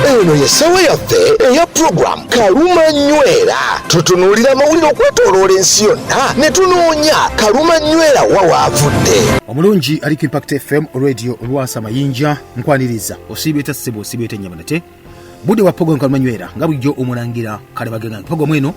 eno yesawa yaffe eya program Kaluma Nywera. Tutunuulira amawulire okwetooloola ensi yonna ne tunoonya Kaluma Nywera wawaavudde. Omulungi aliko Impact FM radio olwasa mayinja nkwaniriza osiibeta ssebo osiibeta nyabanate budde wa program Kaluma Nywera nga bulijjo omulangira kale bagenda program eno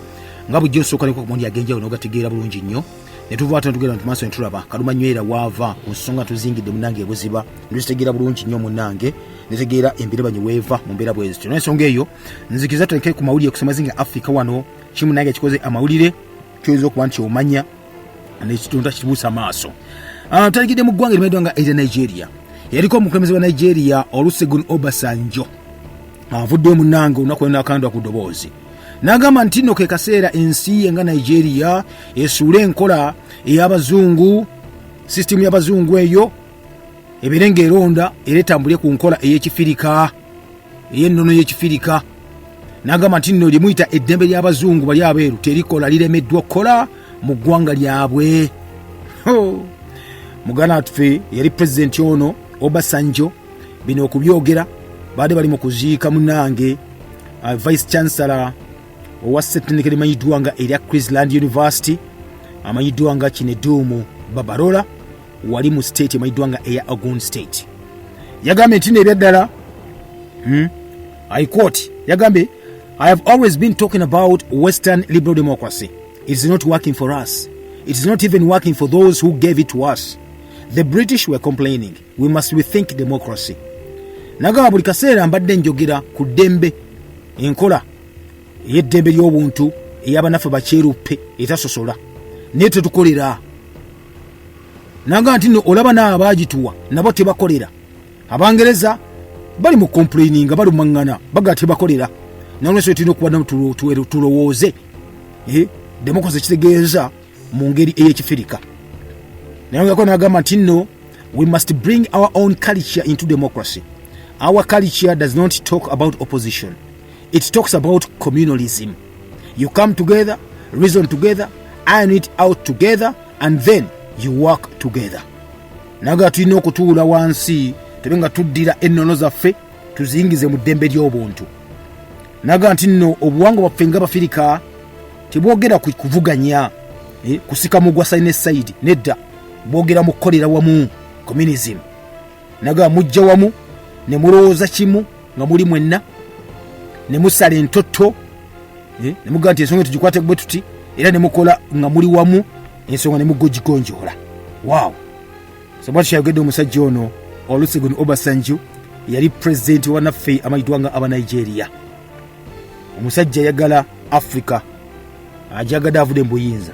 nga bulijjo osooka neko kumondi agenjawo n'ogategeera bulungi nnyo ne tuva tugenda nti maaso ne tulaba Kaluma Nywera waava ku nsonga tuzingidde munnange ebuziba nduzitegeera bulungi nnyo munnange netegeera embirabanye weeva mu mbeera bwezi kyonna ensonga eyo nzikiza tuleke ku mawulire ku semazinga Africa wano kimunnange kikoze amawulire kyoyinza okuba nti omanya n'ekitundu kibuusa maaso. Taligide mu ggwanga limeddwa nga Nigeria yaliko omukulembeze wa Nigeria Olusegun Obasanjo avudde munnange olunaku lwena akandwa ku ddoboozi n'agamba nti nno ke kaseera ensi nga Nigeria esuule enkola ey'abazungu sisitimu y'abazungu eyo ebeere ng'eronda era etambulye ku nkola ey'ekifirika ey'ennono y'ekifirika. N'agamba nti nno lyemuyita eddembe ly'abazungu bali abeeru terikola liremeddwa okukola mu ggwanga lyabwe. Mugana atuffe yali president ono Obasanjo bino okubyogera baade bali mu kuziika munnange vice chancellor owa setendekero emanyiddwa nga erya Queensland University amanyiddwa nga Kinedumu Babarola wali mu state emanyiddwa nga eya Ogun State. Yagambye nti n'ebyaddala I quote, yagambye, I have always been talking about Western liberal democracy. It is not working for us. It is not even working for those who gave it to us. The British were complaining. We must rethink democracy. Nagamba buli kaseera mbadde njogera ku ddembe enkola ey'eddembe ly'obuntu ey'abanafe bakyeruppe etasosola naye tetukolera. Nagamba nti nno olaba n'abaagituwa nabo tebakolera. Abangereza bali mu complaining bali mangana baga tebakolera. Nalwensonga tulina okuba tulowooze democracy kitegeeza mu ngeri ey'ekifirika. Nagamba nti nno we must bring our own culture into democracy. Our culture does not talk about opposition. It talks about communalism. You come together, reason together, iron it out together, and then you work together. Naga tulina okutuula wansi tebenga tuddira ennono zaffe tuzingize mu ddembe ly'obuntu. Naga nti nno obuwangwa bwaffe nga Bafirika tebwogera ku kuvuganya kusika mugwa side ne side nedda bwogera mu kukolera wamu communism. Naga mujja wamu ne mulowooza kimu nga muli mwenna ne musala entoto ne mugaa nti ensonga tugikwate bwe tuti era ne mukola nga muli wamu ensonga ne mugogigonjoola. Wow, sabati kyayogedde omusajja ono Olusegun Obasanjo yali president wa naffe amayiddwa nga aba Nigeria. Omusajja yagala Africa ajagadde avude mu buyinza.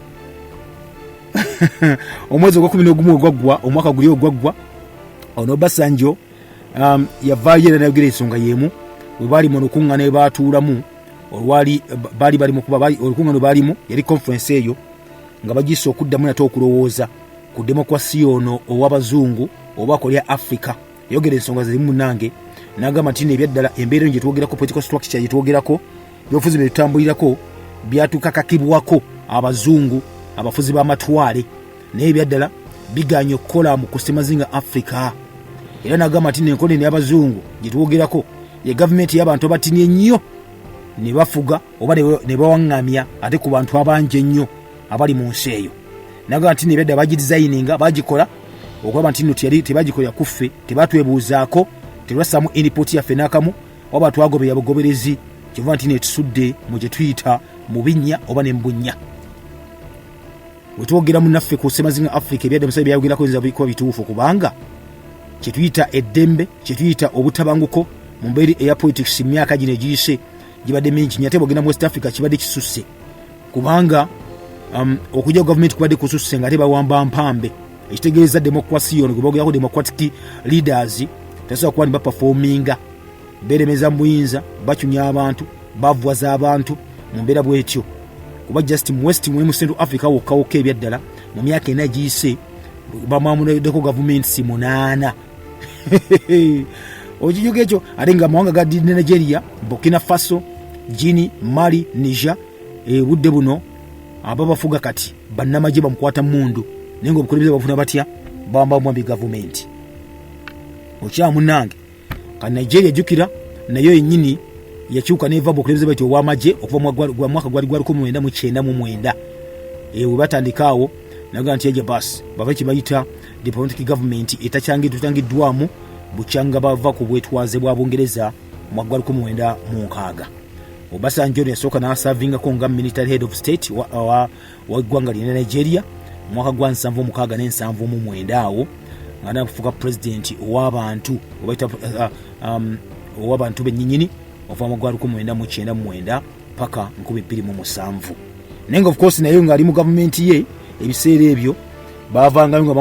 Omwezi ogwa 11 ogwaggwa omwaka guli ogwaggwa ono Obasanjo yavaayo era n'ayogera ensonga y'emu bwe baali mu lukuŋŋaana ne baatuulamu olwali bali mu kuba olukuŋŋaana baalimu yali conference eyo nga bagisa okuddamu nate okulowooza ku demokrasi ono ow'abazungu oba kolya Africa. Yogera ensonga ziri munnange n'agamba nti ebyaddala embeera gye twogerako political structure gye twogerako byofuzi bye tutambulirako byatukakakibwako abazungu abafuzi b'amatwale naye ebyaddala biganye okukola mu kusemazinga Africa. Era n'agamba nti enkola y'abazungu gye twogerako ye gavumenti y'abantu abatini ennyo ne bafuga oba ne bawaŋŋamya ate ku bantu abangi ennyo abali mu nsi eyo. N'agamba nti ebyaddala bagidesigninga bagikola okulaba nti nno tebagikolera kuffe tebatwebuuzaako tebassamu input yaffe n'akamu oba twagobera bugoberezi kiva nti netusudde mu gye tuyita mu binnya oba ne mbunnya. Bwe twogera munnaffe ku semazinga Africa ebyadde musajja byayogerako nza bikuba bituufu kubanga kye tuyita eddembe kye tuyita obutabanguko mu mbeera eya politics myaka gino egiyise gibadde mingi nnyo ate bwogenda mu West Africa kibadde kisusse kubanga okujja gavumenti kubadde kususse nga ate bawamba mpambe ekitegeeza demokrasi ono gwe boogerako democratic leaders tasobola kuba ne baperforminga beeremeza mu buyinza bacunya abantu bavwaza abantu mu mbeera bwetyo kuba just mu West mu Central Africa wokkawoka ebyaddala mu myaka ena giyise bamwamuleddeko gavumenti 8 okijuka ekyo ate nga amawanga ga Nigeria, Burkina Faso, Guinea, Mali, Niger budde buno ababafuga kati bannamagye bamukwata mundu naye ng'obukulembeze bafuna batya bamba mu gavumenti. Okya munnange ka Nigeria jukira nayo yennyini yakyuka neva bukulembeze bati ow'amagye okuva mu mwaka gwali 1999 we batandikaawo naga nti eje basi bava kibayita diplomatic government etacyangiddwamu bukyanga bava ku bwetwaze bwa Bungereza mu mwaka gwali 1996. Obasanjo yasooka n'asavingako nga military head of state wa ggwanga lya Nigeria mu mwaka gwa 1979 awo nga nafuuka president ow'abantu obaita ow'abantu bennyinnyini okuva mu gwali 1999 paka 2007. Naye of course naye ng'ali mu gavumenti ye ebiseera ebyo baavangayo nga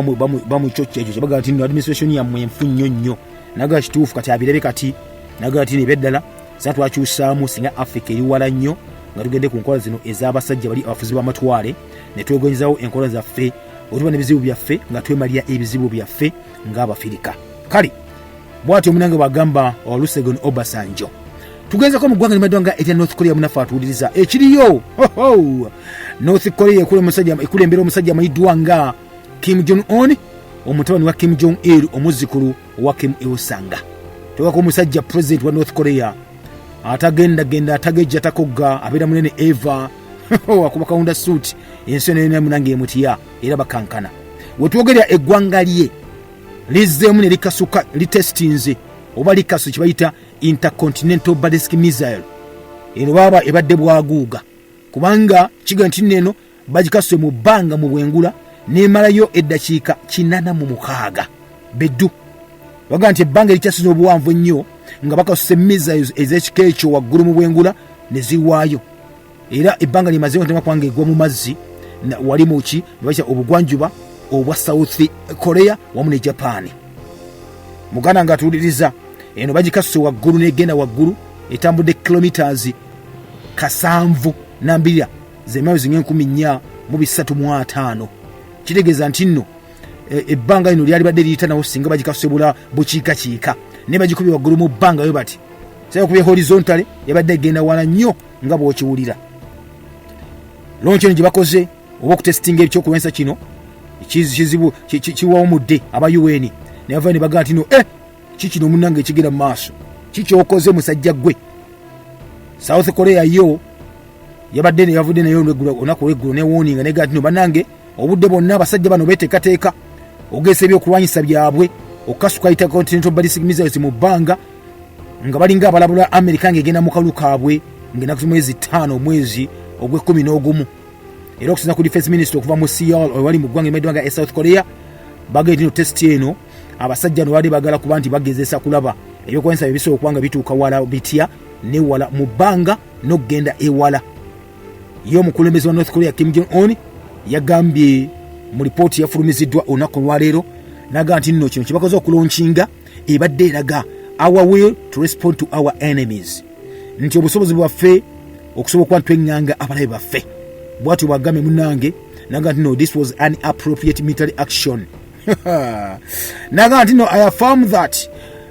bamukyokya ekyo kyebagaa nti administration yammwe enfu nnyo naga kituufu kati abirebe kati naga nti nebeddala sa twakyusaamu singa Africa eri wala nnyo nga tugende ku nkola zino ez'abasajja bali abafuzi b'amatwale ne twegonyezawo enkola zaffe otuba n'ebizibu byaffe nga twemalira ebizibu byaffe ng'Abafirika. Kale bw'atyo omunange bw'agamba Olusegun Obasanjo tugenzako mu ggwanga limaddwanga erya North Korea munafe atuwuliriza ekiriyo. North Korea ekulembera omusajja amanyiddwa nga Kim Jong-un omutabani wa Kim Jong-il omuzzukulu owa Kim Il-sung. Tewako omusajja president wa North Korea atagendagenda atagejja takogga abeera munene eva akuba kawunda suit ensi eno munange emutya era bakankana. Wetwogerera eggwanga lye lizzeemu ne likasuka litestinze oba likasu kibayita intercontinental ballistic missile eno baba ebadde bwaguuga kubanga kiga nti neno bagikasuse mu bbanga mu bwengula nemalayo eddakiika 86 beddu baga nti ebbanga likyasize obuwanvu ennyo nga bakasuse missiles ez'ekika ekyo waggulu mu bwengula ne ziwaayo era ebbanga limazeewo ntema kwanga egwa mu mazzi wali muki bakya obugwanjuba obwa South Korea wamu ne Japan. Muganda nga tuwuliriza eno bagikasuse waggulu negenda waggulu etambudde kilometers 720 z'emyezi 435. Kitegeeza nti nno ebbanga lino lyali badde liyita nawo singa bagikasuse bula bukiikakiika ne bagikubye waggulu mu bbanga yo bati sayo kubye horizontale yabadde egenda wala nnyo nga bw'okiwulira. Lonchi eno gye bakoze oba okutestinga ekyokulwanyisa kino kizibu kiwawumudde aba UN ne bava ne bagaa nti no kikino omunange ekigenda mu maaso kikyokoze musajja gwe. South Korea yo yabadde ne yavudde nayo olunaku lw'eggulo ne warning ne gaa nti no bannange obudde bonna abasajja bano beeteekateeka ogeesa ebyokulwanyisa byabwe okukasuka intercontinental ballistic missiles mu bbanga nga balinga abalabula Amerika ng'egenda mu kalu kaabwe ng'enaku mwezi 5 omwezi ogw'e11. Era okusinza ku defense minister okuva mu Seoul owali mu ggwanga limaddwanga e South Korea bagenda ino test eno abasajja no bali bagala kuba nti bagezesa kulaba ebyokulwanyisa ebisobola okubanga bituuka wala bitya ne wala mu bbanga n'okugenda ewala. Ye omukulembeze wa North Korea Kim Jong-un yagambye mu lipooti yafulumiziddwa olunaku lwaleero naga nti nno kino kyebakoze okulonkinga ebadde eraga our will to respond to our enemies nti obusobozi bwaffe okusobola okuba ntweŋŋanga abalabe baffe. Bwatyo bwagambye munange naga nti no this was an appropriate military action. Naga nti no I affirm that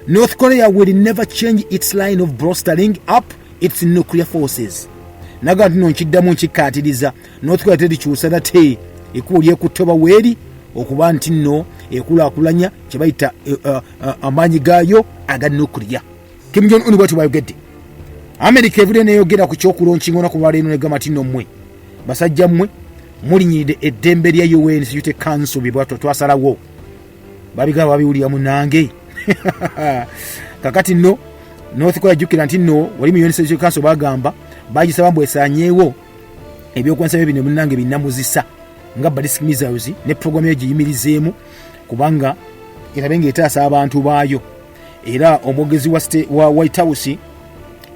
North Korea will never change its line of bolstering up its nuclear forces. Naga nti no nkiddamu nkikkaatiriza North Korea terikyusa nate ekkubo lyekutoba weeri okuba nti nno ekulaakulanya kye bayita amaanyi gaayo aga nuclear. Kim Jong-un bwatyo bwayogedde. America evudde neyogera ku kyokulonkinga olunaku lwaleero negamba nti nno mmwe basajja mmwe mulinyiridde eddembe lya UN Security Council bye bwatyo twasalawo babigaba babiwulira munange. Kakati nno North Korea jukira nti nno wali mu UN Security Council bagamba bagisaba mbu esaanyeewo ebyokulwanyisa bino munange binnamuzisa nga ballistic missiles ne program eyo giyimirizeemu kubanga erabe ng'etaasa abantu baayo. Era omwogezi wa White House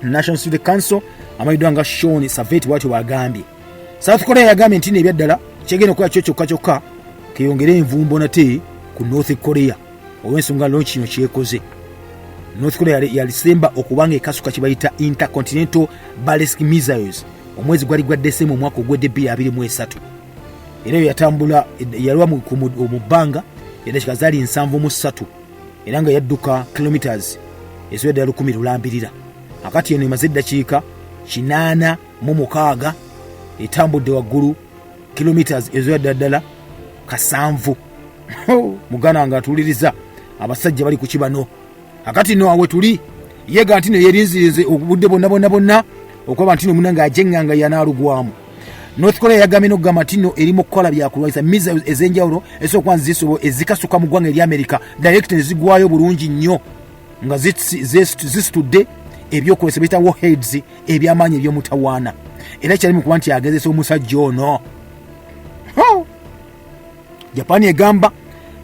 National Security Council amayiddwa nga Sean Saveti bwatyo bagambye South Korea yagambye nti nebyaddala kyegenda okukola kyo kyokka keyongere envumbo nate ku North Korea olw'ensonga launch kino kyekoze. North Korea yalisemba okubanga ekasuka kibayita intercontinental ballistic missiles omwezi gwali gwa December omwaka ogwedde 2023. Era yatambula yalwa mu bbanga eddakiika zaali 73 era nga yadduka kilometers eziwedde 10 lulambirira. Akati eno emaze eddakiika 86 etambudde waggulu kilometers eziwedde ddala 7. Mugana nga atuuliriza abasajja bali ku kibano. Akati no awe tuli yega ntino yerinzirize obudde bonna okuba ntino munanga ajenganga yanalugwamu. North Korea yagambye n'okugamba ntino eri mu kukola byakulwanyisa missiles ez'enjawulo esookwanzi zisobo ezikasuka mu ggwanga erya America direct ne zigwayo bulungi nnyo nga zisitudde ebyokulesa bita warheads ebyamaanyi ebyomutawaana. Era kyali mu kuba nti agezesa omusajja ono. Japan egamba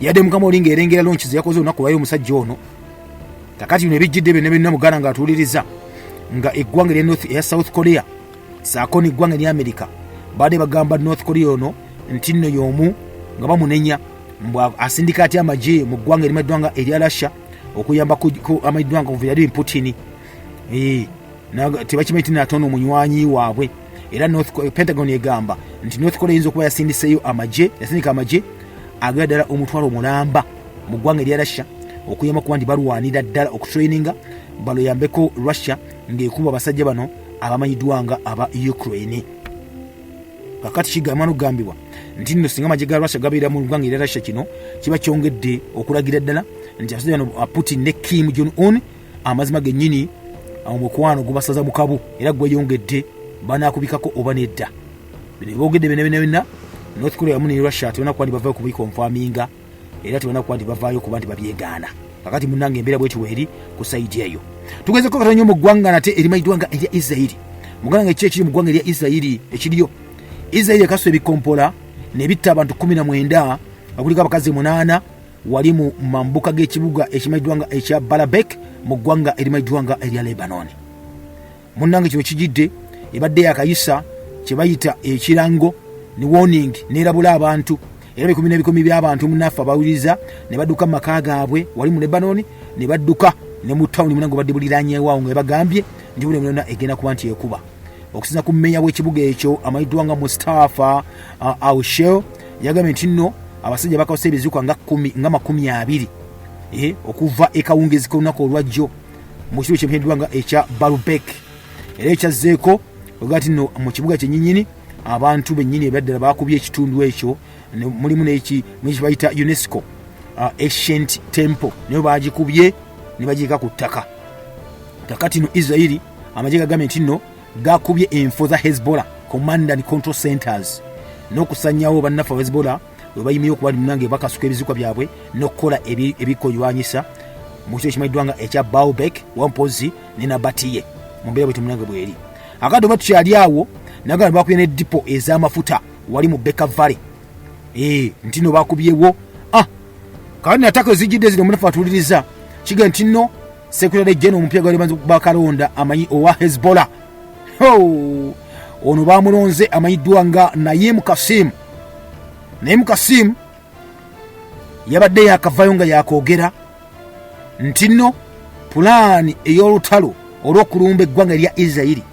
yadde mukama olinga erengera launches yakoze olunaku omusajja ono. Kakati bino ebijjidde byonna muganda ng'atuuliriza nga eggwanga erya South Korea saako n'eggwanga erya America baade bagamba North Korea ono nti nno y'omu nga bamunenya asindika atya amagye mu ggwanga erimaddwanga erya Russia okuyamba amaddwanga ku Vladimir Putin. Tebakimanyi nti natono omunywanyi waabwe. Era Pentagon egamba nti North Korea eyinza okuba yasindiseeyo yasindika amagye agaddala omutwalo mulamba mu ggwanga erya Russia okuyamba kuba nti balwanira ddala okutraininga baloyambeko Russia ng'ekuba abasajja bano abamanyiddwanga aba Ukraine. Kakati kigamba n'okugambibwa nti nno singa amagye ga Russia gabeera mu ggwanga erya Russia kino kiba kyongedde okulagira ddala nti abasajja bano Putin ne Kim Jong-un amazima gennyini omukwano gubasaza mu kabu era gweyongedde banaakubikako oba nedda. Bino boogedde byonna North Korea yamu ne Russia tebana kuba nti bavaayo kubikonfaminga era tebana kuba nti bavaayo kuba nti babyegaana. Kakati munnange embeera bwetyo weeri ku sayidi eyo. Tugezeko katono nnyo mu ggwanga nate erimanyiddwanga erya Israeli. Muganda nga ekiri mu ggwanga erya Israeli ekiriyo. Israeli ekasusa ebikompola ne bitta abantu 19 okuliko abakazi 8 wali mu mambuka g'ekibuga ekimanyiddwanga ekya Baalbek mu ggwanga erimanyiddwanga erya Lebanon. Munnange kino kijidde ebadde yakayisa kye bayita ekirango ne warning neerabula abantu era bikumi by'abantu munaffe abawuliriza ne badduka mu maka gaabwe wali mu Lebanon ne badduka ne mu tawuni munange badde buliranyeewaawo nga bagambye nti buli mulona egenda kuba nti ekuba. Okusinza ku mmeeya w'ekibuga ekyo amayiddwanga Mustafa Aushel yagambye nti nno abasajja bakawasa ebizuuka nga 20 okuva ekawungezi k'olunaku olwajjo mu kibuga ky'emiddwanga ekya Baalbek. Era ekyazzeeko ogati nno mu kibuga kyennyini abantu bennyini ebaddala bakubye ekitundu ekyo mulimu nekibayita UNESCO ancient temple nayo bagikubye ne bagiika ku ttaka. Kakati no Israeli amagye gagambye nti nno gakubye enfo za Hezbollah command and control centers n'okusanyawo bannaffe Hezbollah we bayimiyo okuba munange bakasuka ebizuka byabwe n'okukola ebikoywanyisa mu kyo kimanyiddwanga ekya Baalbek wampozi ne Nabatiye mu mbeera bwetyo munange bweri. Akadde oba tukyali awo nagamba bakubye ne dipo ez'amafuta wali mu Becker Valley. Nti no bakubyewo kandi nataka ezijjidde zino munaffe atuuliriza kiga nti nno Secretary General omupya gwa bakalonda amanyi owa Hezbollah ono bamulonze amanyiddwanga Naim Kasim. Naim Kasim yabadde yakavayo nga yakoogera nti nno pulaani ey'olutalo olw'okulumba eggwanga erya Israeli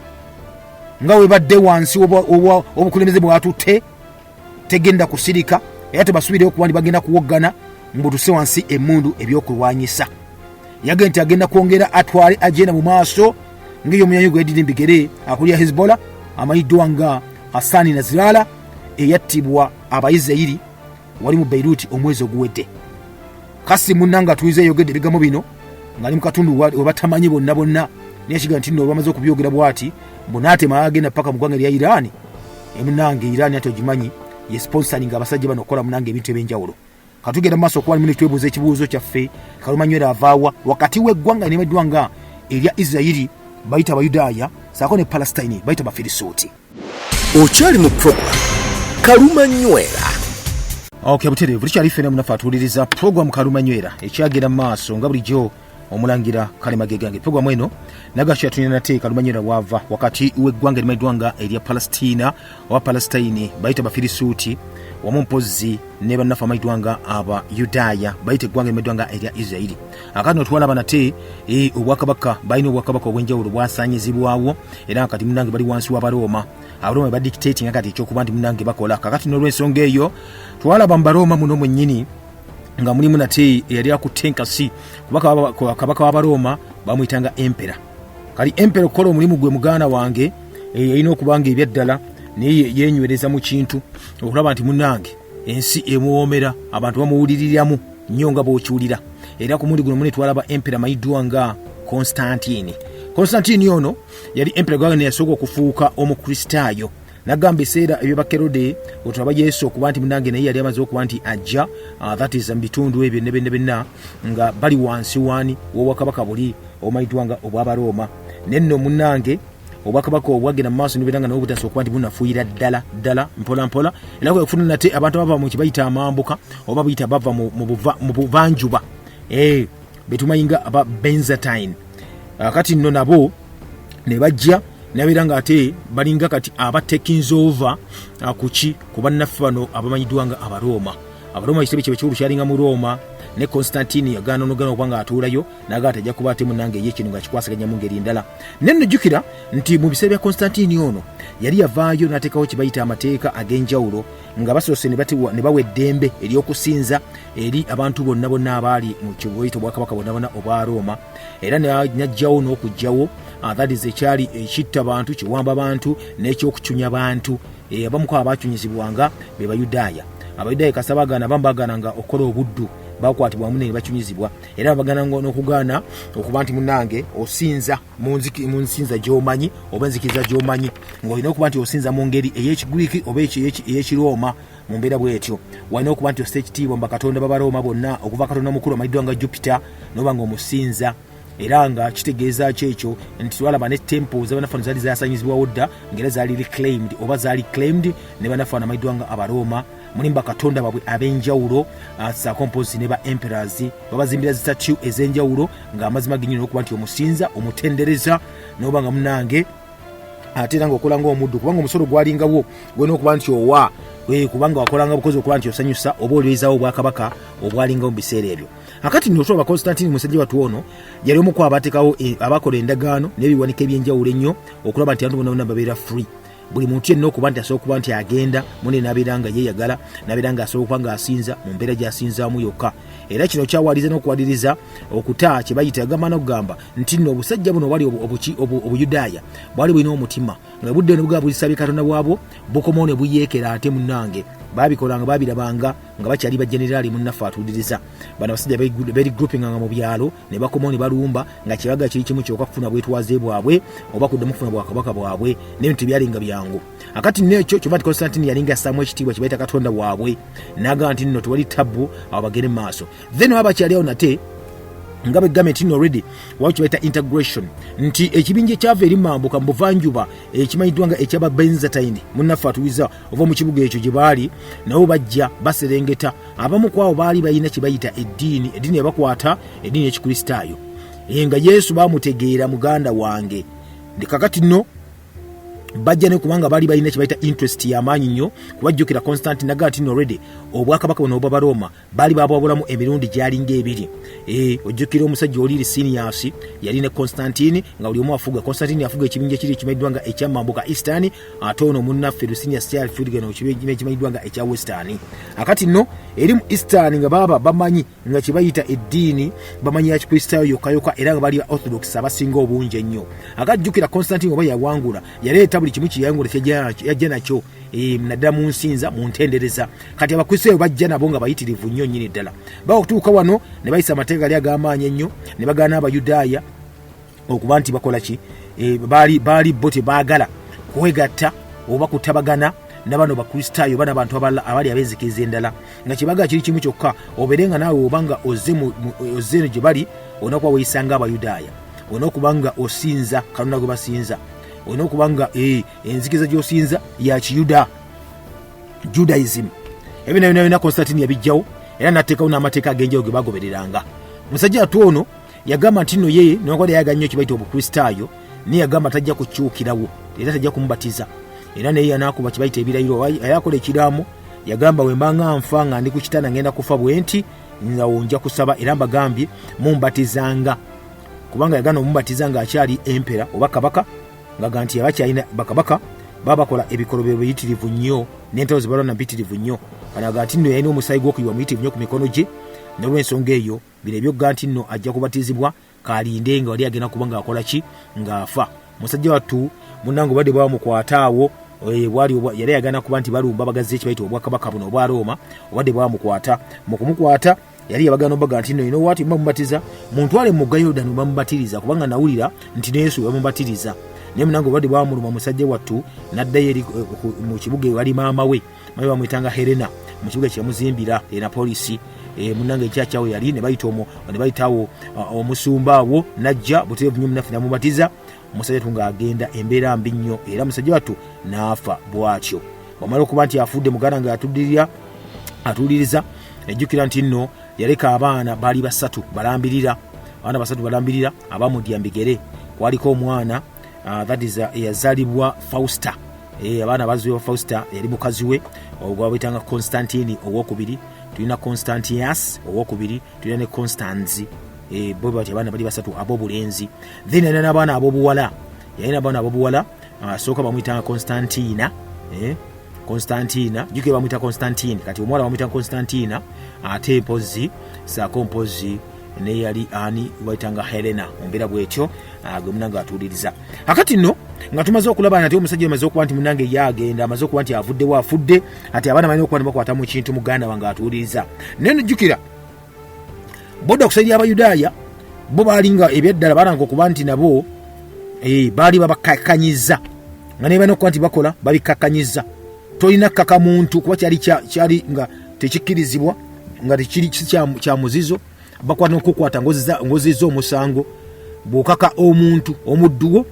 nga webadde wansi obukulembeze bwatutte tegenda kusirika era tebasubireyo kuba nti bagenda kuwoggana mbutuse wansi emmundu ebyokulwanyisa. Yagenda nti agenda kwongera atwale agenda mu maaso ng'eyo omunyanyi gwe Edini Bigere akulira Hezbollah amanyiddwa nga Hassan Nasrallah eyattibwa Abayisirayiri wali mu Beirut omwezi oguwedde. Kasi munnanga atuyize yogedde ebigambo bino ng'ali mu katundu webatamanyi bonna naye kiga nti nno bamaze okubyogera bw'ati mbunaatema agenda paka mu ggwanga erya Iran. Emunange Iran ate ogimanyi ye sponsoring abasajja bano okukola munange ebintu ebyenjawulo. Katugenda mu maaso okuba limu ne twebuuza ekibuuzo kyaffe Kalumanywera avaawa wakati w'eggwanga erimanyiddwanga erya Israeli bayita Abayudaaya saako ne Palestine bayita Bafirisuuti. Okyali mu program Kalumanywera. Butereevu likyali ffena munaffe atuwuliriza program Kalumanywera ekyagenda mu maaso nga bulijjo omulangira Kalemage gange. Program eno nagakyo yatunira nate Kalumanywera wava wakati w'eggwanga erimanyiddwanga erya Palestina oba Palestine bayita Bafirisuuti wamu mpozi ne bannaffe amayiddwanga aba Yudaaya bayita eggwanga erimanyiddwanga erya Israeli. Akati notwalaba nate obwakabaka balina obwakabaka obw'enjawulo bwasaanyizibwawo era kati munange bali wansi w'Abaroma. Abaroma badictating akati ekyokuba nti munange bakola. Kakati n'olw'ensonga eyo twalaba mu Baroma muno mwennyini nga mulimu nate eyali akutte enkasi kabaka w'Abaroma bamuyitanga empera. Kali empera okukola omulimu gwe muganda wange yalina okuba nga ebyaddala naye yenywereza mu kintu okulaba nti munange ensi emuwoomera abantu bamuwuliriramu nnyo nga bw'okiwulira. Era ku mundi guno mune twalaba empera mayiddwa nga Constantine ono yali emperor gwagane yasooka okufuuka omukristaayo nagamba ebiseera ebyo bakerode otulaba Yesu okuba nti munange naye yali amaze okuba nti ajja that is mu bitundu ebyo ne benna nga bali wansi wani w'obwakabaka buli obumanyiddwanga obw'Abaroma nenno munange obwakabaka obwagenda mu maaso nibiranga nabo butasooka okuba nti bunafuuyira ddala mpola era kwefuna nate abantu abava mu kibayita amambuka oba buyita bava mu buvanjuba betumayinga aba Byzantine kati nno nabo ne bajja nabiranga ate balinga kati abatekinze over kuki kubannaffe bano abamanyiddwanga Abaroma ekitebe kye ky'olu kyalinga mu Roma ne Constantine yagaana onogana okubanga atuulayo naga atajja kuba ate munange ye kino nga kikwasaganya mu ngeri ndala nenno jjukira nti mu biseera bya Constantine ono yali yavaayo n'ateekawo kibayita amateeka ag'enjawulo nga basoose ne bawa eddembe ery'okusinza eri abantu bonna abaali mu kiboyito bwakabaka bonna obwa Roma era n'ajjawo n'okugjawo that is ekyali ekitta bantu kiwamba bantu n'ekyokucunya bantu abamuko abacunyizibwanga be Bayudaaya kasabagana bambagananga okola obuddu bakwatibwa munene bacunyizibwa era bagananga n'okugaana okuba nti munange osinza mu nsinza gy'omanyi oba nzikiriza gy'omanyi ng'olina okuba nti osinza mu ngeri ey'Ekigiriki oba ey'Ekiroma mu mbeera bw'etyo walina okuba nti ossa ekitiibwa mu bakatonda b'Abaroma bonna okuva katonda mukulu amanyiddwa nga Jupiter n'oba ng'omusinza era nga kitegeeza kyekyo nti twalaba ne temples abanafaano zaali zaasanyizibwawo dda ngera zaali claimed ne banafaano amanyiddwa nga Abaroma mulimu bakatonda babwe ab'enjawulo sakomposi ne ba emperors babazimbira statue ez'enjawulo ng'amazima genyini okuba nti omusinza omutendereza n'oba nga munange ate era ng'okola ng'omuddu kubanga omusolo gwalingawo gwena okuba nti owa kubanga wakolanga bukozi okuba nti osanyusa oba olwezaawo obwakabaka obwalingawo mu biseera ebyo akati notolaba Constantine musajja watu ono yali omu ku abateekawo abakola endagaano n'ebiwanika eby'enjawulo ennyo okulaba nti abantu bonna babeera free buli muntu yenna okuba nti asobola okuba nti agenda mune n'abeera nga yeeyagala n'abeera nga asobola okuba nga asinza mu mbeera gy'asinzaamu yokka era kino kyawaliza n'okuwaliriza okuta kye bayita yagamba n'okugamba nti nno obusajja buno bwali obuyudaaya bwali bulina omutima nga budde ne bugaba bulisabye katonda bwabwo bukomawo ne buyeekera ate munnange babikolanga babirabanga nga bakyali bajeneraali munnaffe atuuliriza bano abasajja beri groupinganga mu byalo ne bakomawo ne balumba nga kibaga kiri kimu kyokka kufuna bwetwaze bwabwe oba kuddamu kufuna bwakabaka bwabwe n'ebintu byalinga byangu akati nekyo kyova nti Constantine yalinga assaamu ekitiibwa kye bayita katonda bwabwe n'agamba nti nno tewali tabbu abo bagende mu maaso then baba bakyali awo nate nga begament ino already wacho baita integration nti ekibinje ekyava eri mambuka mu buvanjuba ekimanyiddwa nga ekyaba Byzantine munnaffe atuwiza ova mu kibuga ekyo gye baali nabo bajja baserengeta abamu kwabo baali balina kye bayita eddiini ebakwata eddiini y'Ekikristaayo nga Yesu bamutegeera muganda wange kakati nno bajja ne kubanga bali balina kye bayita interest y'amaanyi nnyo kubajjukira Constantine nagati already obwakabaka buno obw'Abaroma bali babwabulamu emirundi gyalinga ebiri ojjukira omusajja oli Licinius yali ne Constantine nga buli omu afuga Constantine afuga ekibinja kiri kimanyiddwa nga ekyamambuka Eastern ate ono munnaffe Licinius kyali fuga ekimanyiddwa nga ekya Western akati nno eri mu Eastern nga baba bamanyi nga kye bayita eddiini bamanyi ya Kikristaayo yokka era nga bali Orthodox abasinga obungi ennyo akajjukira Constantine oba yawangula yaleeta buli kimu kiyangula yajja nakyo naddala mu nsinza mu ntendereza kati abakristaayo bajja nabo nga bayitirivu nnyo nnyini ddala bakutuuka wano ne bayisa amateeka gali ag'amaanyi ennyo ne bagaana Abayudaaya okuba nti bakola ki baali bo tebaagala kwegatta oba kutabagana nabano bakristaayo bana abantu abali abenzikiriza endala nga kibaga kiri kimu kyokka obeere nga naawe obanga ozze gye bali olina kuba weeyisanga Abayudaaya olina okuba nga osinza kalonda gwe basinza olina okuba nga enzikiriza gy'osinza ya Kiyuda Judaism ebyo byonna Constantine yabijjawo era n'ateekawo n'amateeka ag'enjawulo ge bagobereranga musajja atu ono yagamba nti nno ye newankubadde yayaga nnyo kibayita obukristaayo naye yagamba tajja kukyukirawo era tajja kumubatiza era naye yanaakuba kibayita ebirayiro ayakola ekiraamo yagamba bwe mbanga nfa nga ndi ku kitanda ngenda kufa bwe nti ngawo nja kusaba era mbagambye mumbatizanga kubanga yagana omubatiza nga akyali empera oba kabaka ngaga nti abakyalina bakabaka babakola ebikolobero biyitirivu nnyo n'entalo ze balwana mpitirivu nnyo banaga nti nno yalina omusaayi gw'okuyibwa muyitirivu nnyo ku mikono gye n'olw'ensonga eyo bino ebyoga nti nno ajja kubatizibwa kalinde nga wali agenda kuba nga akola ki ng'afa musajja wattu munnange obadde bwamukwataawo yali yagana kuba nti balumba bagazze ekibayita obwakabaka buno obwa Roma obadde bwamukwata mu kumukwata yali yabagana obaga nti you know what mbamubatiza muntwale mu Yordani bamubatiriza kubanga nawulira nti ne Yesu bamubatiriza naye munange obadde bwamuluma musajja wattu naddayo eri mu kibuga wali maama we bamuyitanga Helena mu kibuga kyemuzimbira na polisi munange ekyakyawo yali ne bayitawo omusumba awo najja buteevu nnyo munafu namubatiza omusajja tunga agenda embeera mbi nnyo era musajja wattu n'afa bwatyo wamala okuba nti afudde muganda nga atuliriza ejjukira nti nno yaleka abaana baali basatu balambirira abamudya mbigere kwaliko omwana that is yazalibwa Fausta abaana bazibwa Fausta yali mukazi we ogwa bayitanga Constantine II, tulina Constantius II, tulina ne Constans bo bati abaana bali basatu abobulenzi then yalina abaana abobuwala sooka bamuyitanga Constantina juke bamuyita Constantine kati omwala bamuyita Constantina ate mpozi saako mpozi ne yali ani bayitanga Helena ombera bwetyo gwe munange atuliriza akati nno nga tumaze okulaba nti omusajja amaze okuba nti munange yagenda amaze okuba nti afudde ati abaana balina okuba bakwatamu ekintu muganda wange atuliriza nene jjukira boda okusaidia Abayudaaya bo baalinga ebyeddala balanga okuba nti nabo baali babakakanyiza nga ne balina okuba nti bakola babikakanyiza tolina kaka muntu kuba kyali nga tekikkirizibwa nga tekiri kya muzizo bakwata n'okukwata ngoziza omusango bw'okaka omuntu omudduwo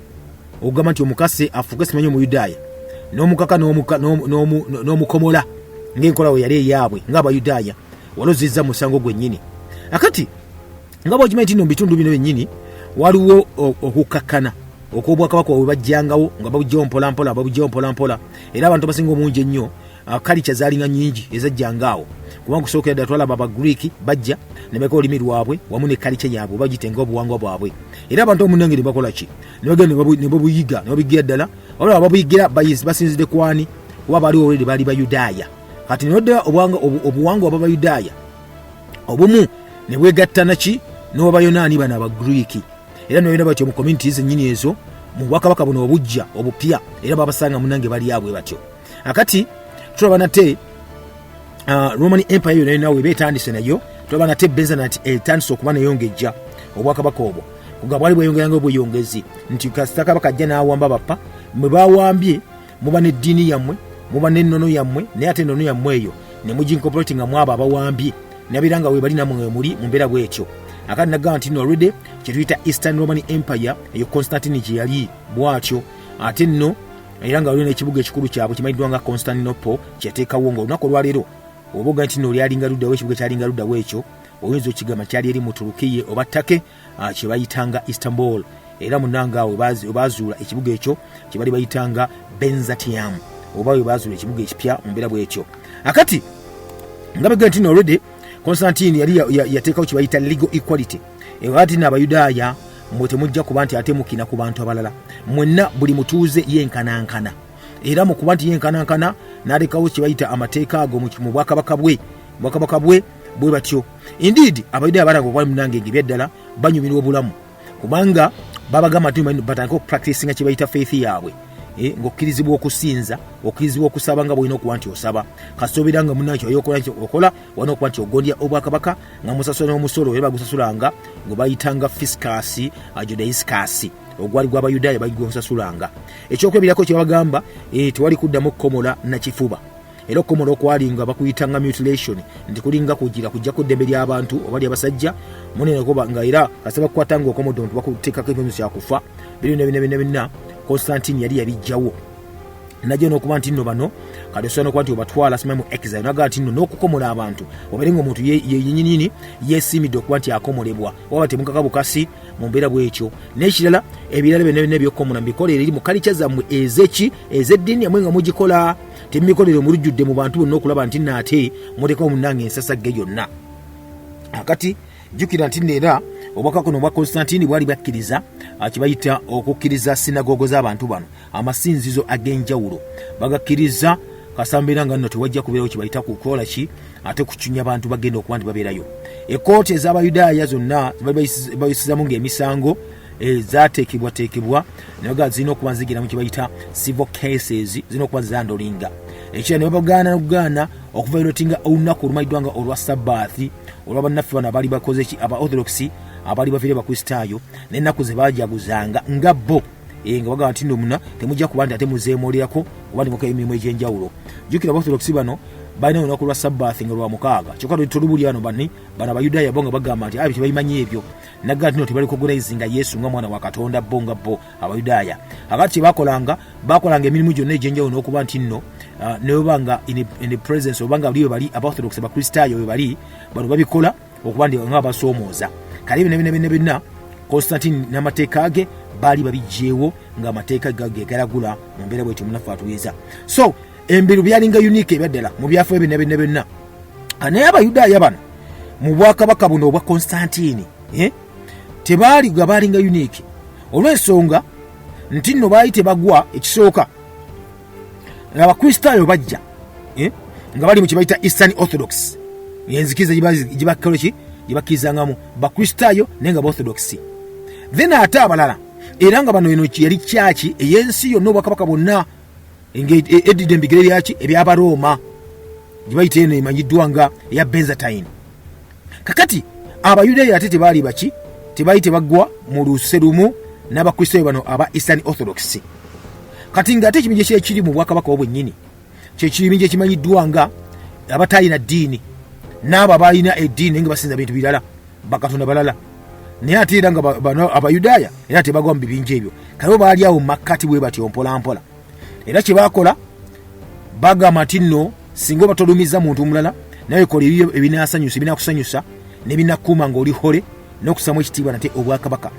ogamba nti omukase afuuke simanyi Omuyudaaya n'omukaka n'omukomola ng'enkola we yali eyaabwe ng'Abayudaaya walozizza musango gwennyini akati nga bw'okimanyi nti no mu bitundu bino byennyini waliwo okukakkana okw'obwakabaka bwe bajjangawo nga babujjawo mpolampola era abantu basinga omungi ennyo kalica zaalinga nnyingi ezajjangaawo kubanga kusookera ddala twalaba Abagriiki bajja ne beka olulimi lwabwe wamu ne kalica yaabwe bagitenga obuwangwa bwabwe era abantu omunange ne bakola ki ne bagenda ne babuyiga ne babigira ddala olaba babuyigira basinzidde kwani kuba baaliwo olwedi baali Bayudaaya kati nodda obuwangwa bw'Abayudaaya obumu ne bwegattana ki n'Abayonaani bano Abagriiki era noyenda batyo mu communities ennyini ezo mu bwakabaka buno obujja obupya era babasanga munange bali abwe batyo akati tulaba nate Roman Empire yona nawe betandise nayo tulaba nate Byzantine etandise okuba neyongejja obwakabaka obwo kuga bwali bweyongeranga obweyongezi nti kasitaka bakajja n'awamba bappa mwe bawambye muba n'eddiini yammwe muba n'ennono yammwe naye ate ennono yammwe eyo ne mugincorporating nga mwabo abawambye nabiranga we bali namwe muli mu mbeera bwetyo akati nagamba nti already kyetuyita Eastern Roman Empire eyo Constantine gye yali bwatyo ate nno era nga waliwo n'ekibuga ekikulu kyabwe kimanyiddwa nga Constantinople kyateekawo nga olunaku olwaleero oboga nti nno lyalinga luddawo ekibuga kyalinga luddawo ekyo oyinza okigamba kyali eri mu Turukiya oba Ttake kye bayitanga Istanbul era munanga awo bazuula ekibuga ekyo kye bali bayitanga Byzantium oba we bazuula ekibuga ekipya mu mbeera bwekyo akati nga begamba nti already Constantine yali yateekawo kye bayita legal equality ati n'Abayudaaya mwe temujja kuba nti ate mukina ku bantu abalala mwenna buli mutuuze yenkanankana era mu kuba nti yenkanankana n'alekawo kye bayita amateeka ago mu bwakabaka bwe batyo indeed Abayudaaya balanga obwali munange ng'ebyaddala banyumirwa obulamu kubanga babagamba nti batandika okupracticinga kye bayita faith yaabwe ng'okkirizibwa okusinza okkirizibwa okusaba nga bwolina okuba nti osaba kasoobera nga munnakyo okola walina okuba nti ogondya obwakabaka nga musasula n'omusolo era bagusasulanga gwe bayitanga fiscus judaiscus ogwali gw'Abayudaaya bagigusasulanga ekyokwebirako kye bagamba tewali kuddamu okukomola nakifuba era okukomola okwali nga bakuyitanga mutilation nti kulinga kujjako eddembe ly'abantu oba ly'abasajja muneneko nga era kasaba kukwatanga okomodo nti bakuteekako ekibonezo kyakufa birina Constantine yali yabijjawo najja n'okuba nti nno bano kati osobola n'okuba nti obatwala simanyi mu exile nagaa nti nno n'okukomola abantu obeere ng'omuntu yenyinyini yeesiimidde okuba nti akomolebwa waba temukaka bukasi mu mbeera bwekyo n'ekirala ebirala byonna by'okukomola mbikolerera eri mu kalica zammwe ez'eddiini yamwe nga mugikola tembikolere mulujjudde mu bantu bonna okulaba nti naate mulekawo munnange ensasagge yonna akati jjukira nti neera obwakabaka buno obwa Constantine bwali bakkiriza kibayita okukkiriza sinagogo z'abantu bano amasinzizo ag'enjawulo bagakkiriza kasambira nga nno tewajja kubeerawo kibayita kukola ki ate kucunya abantu bagenda okuba nti babeerayo ekooti ez'Abayudaaya zonna bayisizamu ng'emisango zaateekebwateekebwa naga zirina okuba nzigiramu kibayita civil cases zirina okuba zandolinga ekira ne babagaana okuvayoletinga olunaku olumayiddwanga olwa sabbathi olwa bannaffe bano abaali bakoze ki aba orthodox abaali baviire bakristaayo n'ennaku ze baajaguzanga nga bo nga bagamba nti nno muna temujja kuba nti ate muzeemolerako oba ndimuko emirimu egy'enjawulo. Jjukira abaorthodox bano balina olunaku lwa sabbathi nga lwa mukaaga kyokka tolubuli bano abayudaaya bo nga bagamba nti abi tebayimanyi ebyo naggala nti no tebali recognizinga Yesu nga mwana wa Katonda bo nga bo abayudaaya. Akati bakolanga emirimu gyonna egy'enjawulo n'okuba nti nno nebanga in the presence obanga bali bali abaorthodox abakristaayo we bali bano babikola okuba ndi nga basoomooza kale bina Constantine n'amateeka ge baali babijjeewo ng'amateeka ge galagula mu mbeera bwetyo munaffe atuyiza. So embiru byalinga unique ebyaddala mu byafo ebyo byonna naye abayudaaya bano mu bwakabaka buno obwa Constantine tebaali baalinga unique olw'ensonga nti nno baali tebagwa ekisooka ng'abakristaayo bajja nga bali mu kye bayita Eastern Orthodox enzikiriza gyebakkizangamu bakristaayo naye nga baorthodox then ate abalala era nga bano eno yali kyaki ey'ensi yonna obwakabaka bwonna eddidde embigere byaki eby'Abarooma gye bayita eno emanyiddwa nga eya Byzantine. Kakati abayudaaya ate tebaali baki tebaali tebagwa mu luse lumu n'abakristaayo bano aba Eastern Orthodox. Kati ng'ate ekibinja kyekiri mu bwakabaka obwennyini kyekibinja ekimanyiddwa nga abataalina ddiini n'abo abalina eddiini nga basinza bintu birala bakatonda balala naye ate era nga bano abayudaaya era tebagwa mu bibinja ebyo kale baali awo mu makkati bwe batyo mpolampola. Era kye baakola bagamba nti nno singa oba tolumiza muntu mulala naye kola ebyo ebinaasanyusa ebinakusanyusa n'ebinakuuma ng'oli hole n'okusamu ekitiibwa nate obwakabaka.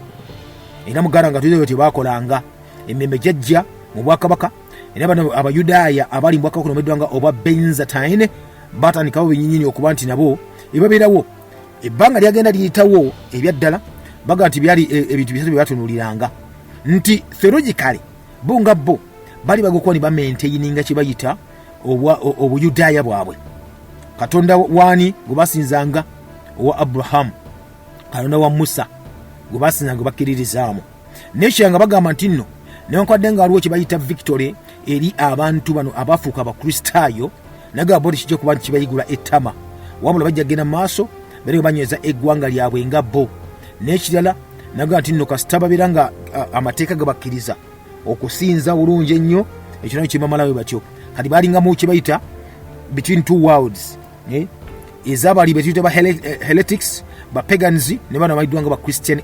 Era muganda nga tulizo bwe baakolanga emmembe jajja mu bwakabaka era bano abayudaaya abali mu bwakabaka nomeddwanga obwa Byzantine batandikawo benyinyini okuba nti nabo ebabeerawo ebbanga lyagenda liyitawo ebyaddala baga nti byali ebintu bisatu bye batunuuliranga nti theologically bo nga bo bali bagokuba ni bamaintaininga kye bayita obuyudaaya bwabwe. Katonda waani gwe basinzanga owa Abraham, Katonda wa Musa gwe basinzanga bakkiririzaamu nekyanga bagamba nti nno newankwadde nga waliwo kye bayita victory eri abantu bano abafuuka abakristaayo nagamba bodi kijja kuba nti kibayigula ettama wabula bajja kgenda mu maaso bere banyweza eggwanga lyabwe nga bo. N'ekirala nagamba nti nno kasita babeera nga amateeka gabakkiriza okusinza bulungi ennyo ekyo nakyo kimamalawe batyo kati baalingamu kye bayita between two worlds ezabali betuyita ba heretics ba pagans ne bano abayiddwa nga ba Christian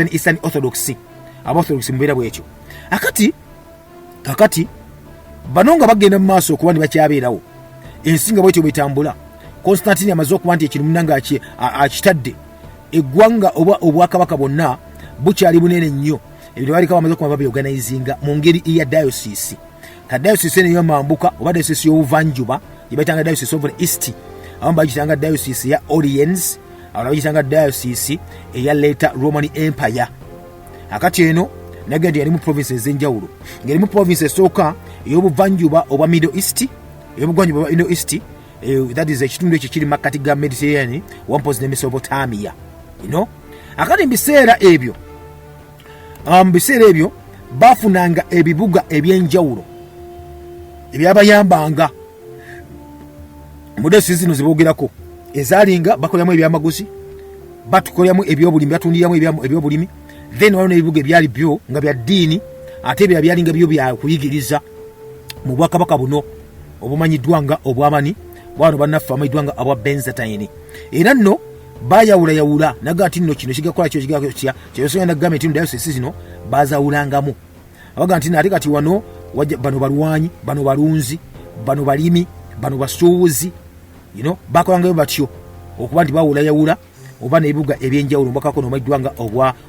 Eastern Orthodox abaorthodox mubeera bwekyo. Kakati bano nga bagenda mu maaso okuba ntibakyabeerawo ensinga bwetyo bwetambula Constantine amaze okuba nti ekirimu nanga akitadde eggwanga oba obwakabaka bwonna bukyali bunene nnyo ebyo baliko bamaze okuba babyoganayizinga mu ngeri eya diocese. Ka diocese eno ey'omambuka oba diocese y'obuvanjuba gye bayitanga diocese of the east abamu bagitanga diocese ya Orleans abalala bagitanga diocese eya later Roman Empire. Akati eno nagenda yalimu province ez'enjawulo ng'erimu province esooka ey'obuvanjuba obwa Middle East ey'obugwanjuba obwa Middle East that is ekitundu ekyo kiri makkati ga Mediterranean wampozi ne Mesopotamia akati mu biseera ebyo bafunanga ebibuga eby'enjawulo ebyabayambanga mu diocese zino ziboogerako ezaalinga bakoleramu ebyamaguzi batukoleramu ebyobulimi batundiramu ebyobulimi then waliwo n'ebibuga ebyali byo nga bya ddiini ate ebyo byalinga byo bya kuyigiriza mu bwakabaka buno obumanyiddwa nga obwamani bwano bannaffe amanyiddwa nga abwa Byzantine. Era nno bayawulayawula naga nti nno kino kigakola kyo kyosonga nagamba nti diocese zino bazawulangamu abaga nti ate kati wano bano balwanyi bano balunzi bano balimi bano basuubuzi bakolangayo batyo okuba nti bawulayawula oba n'ebibuga ebyenjawulo mbakako nomayiddwa nga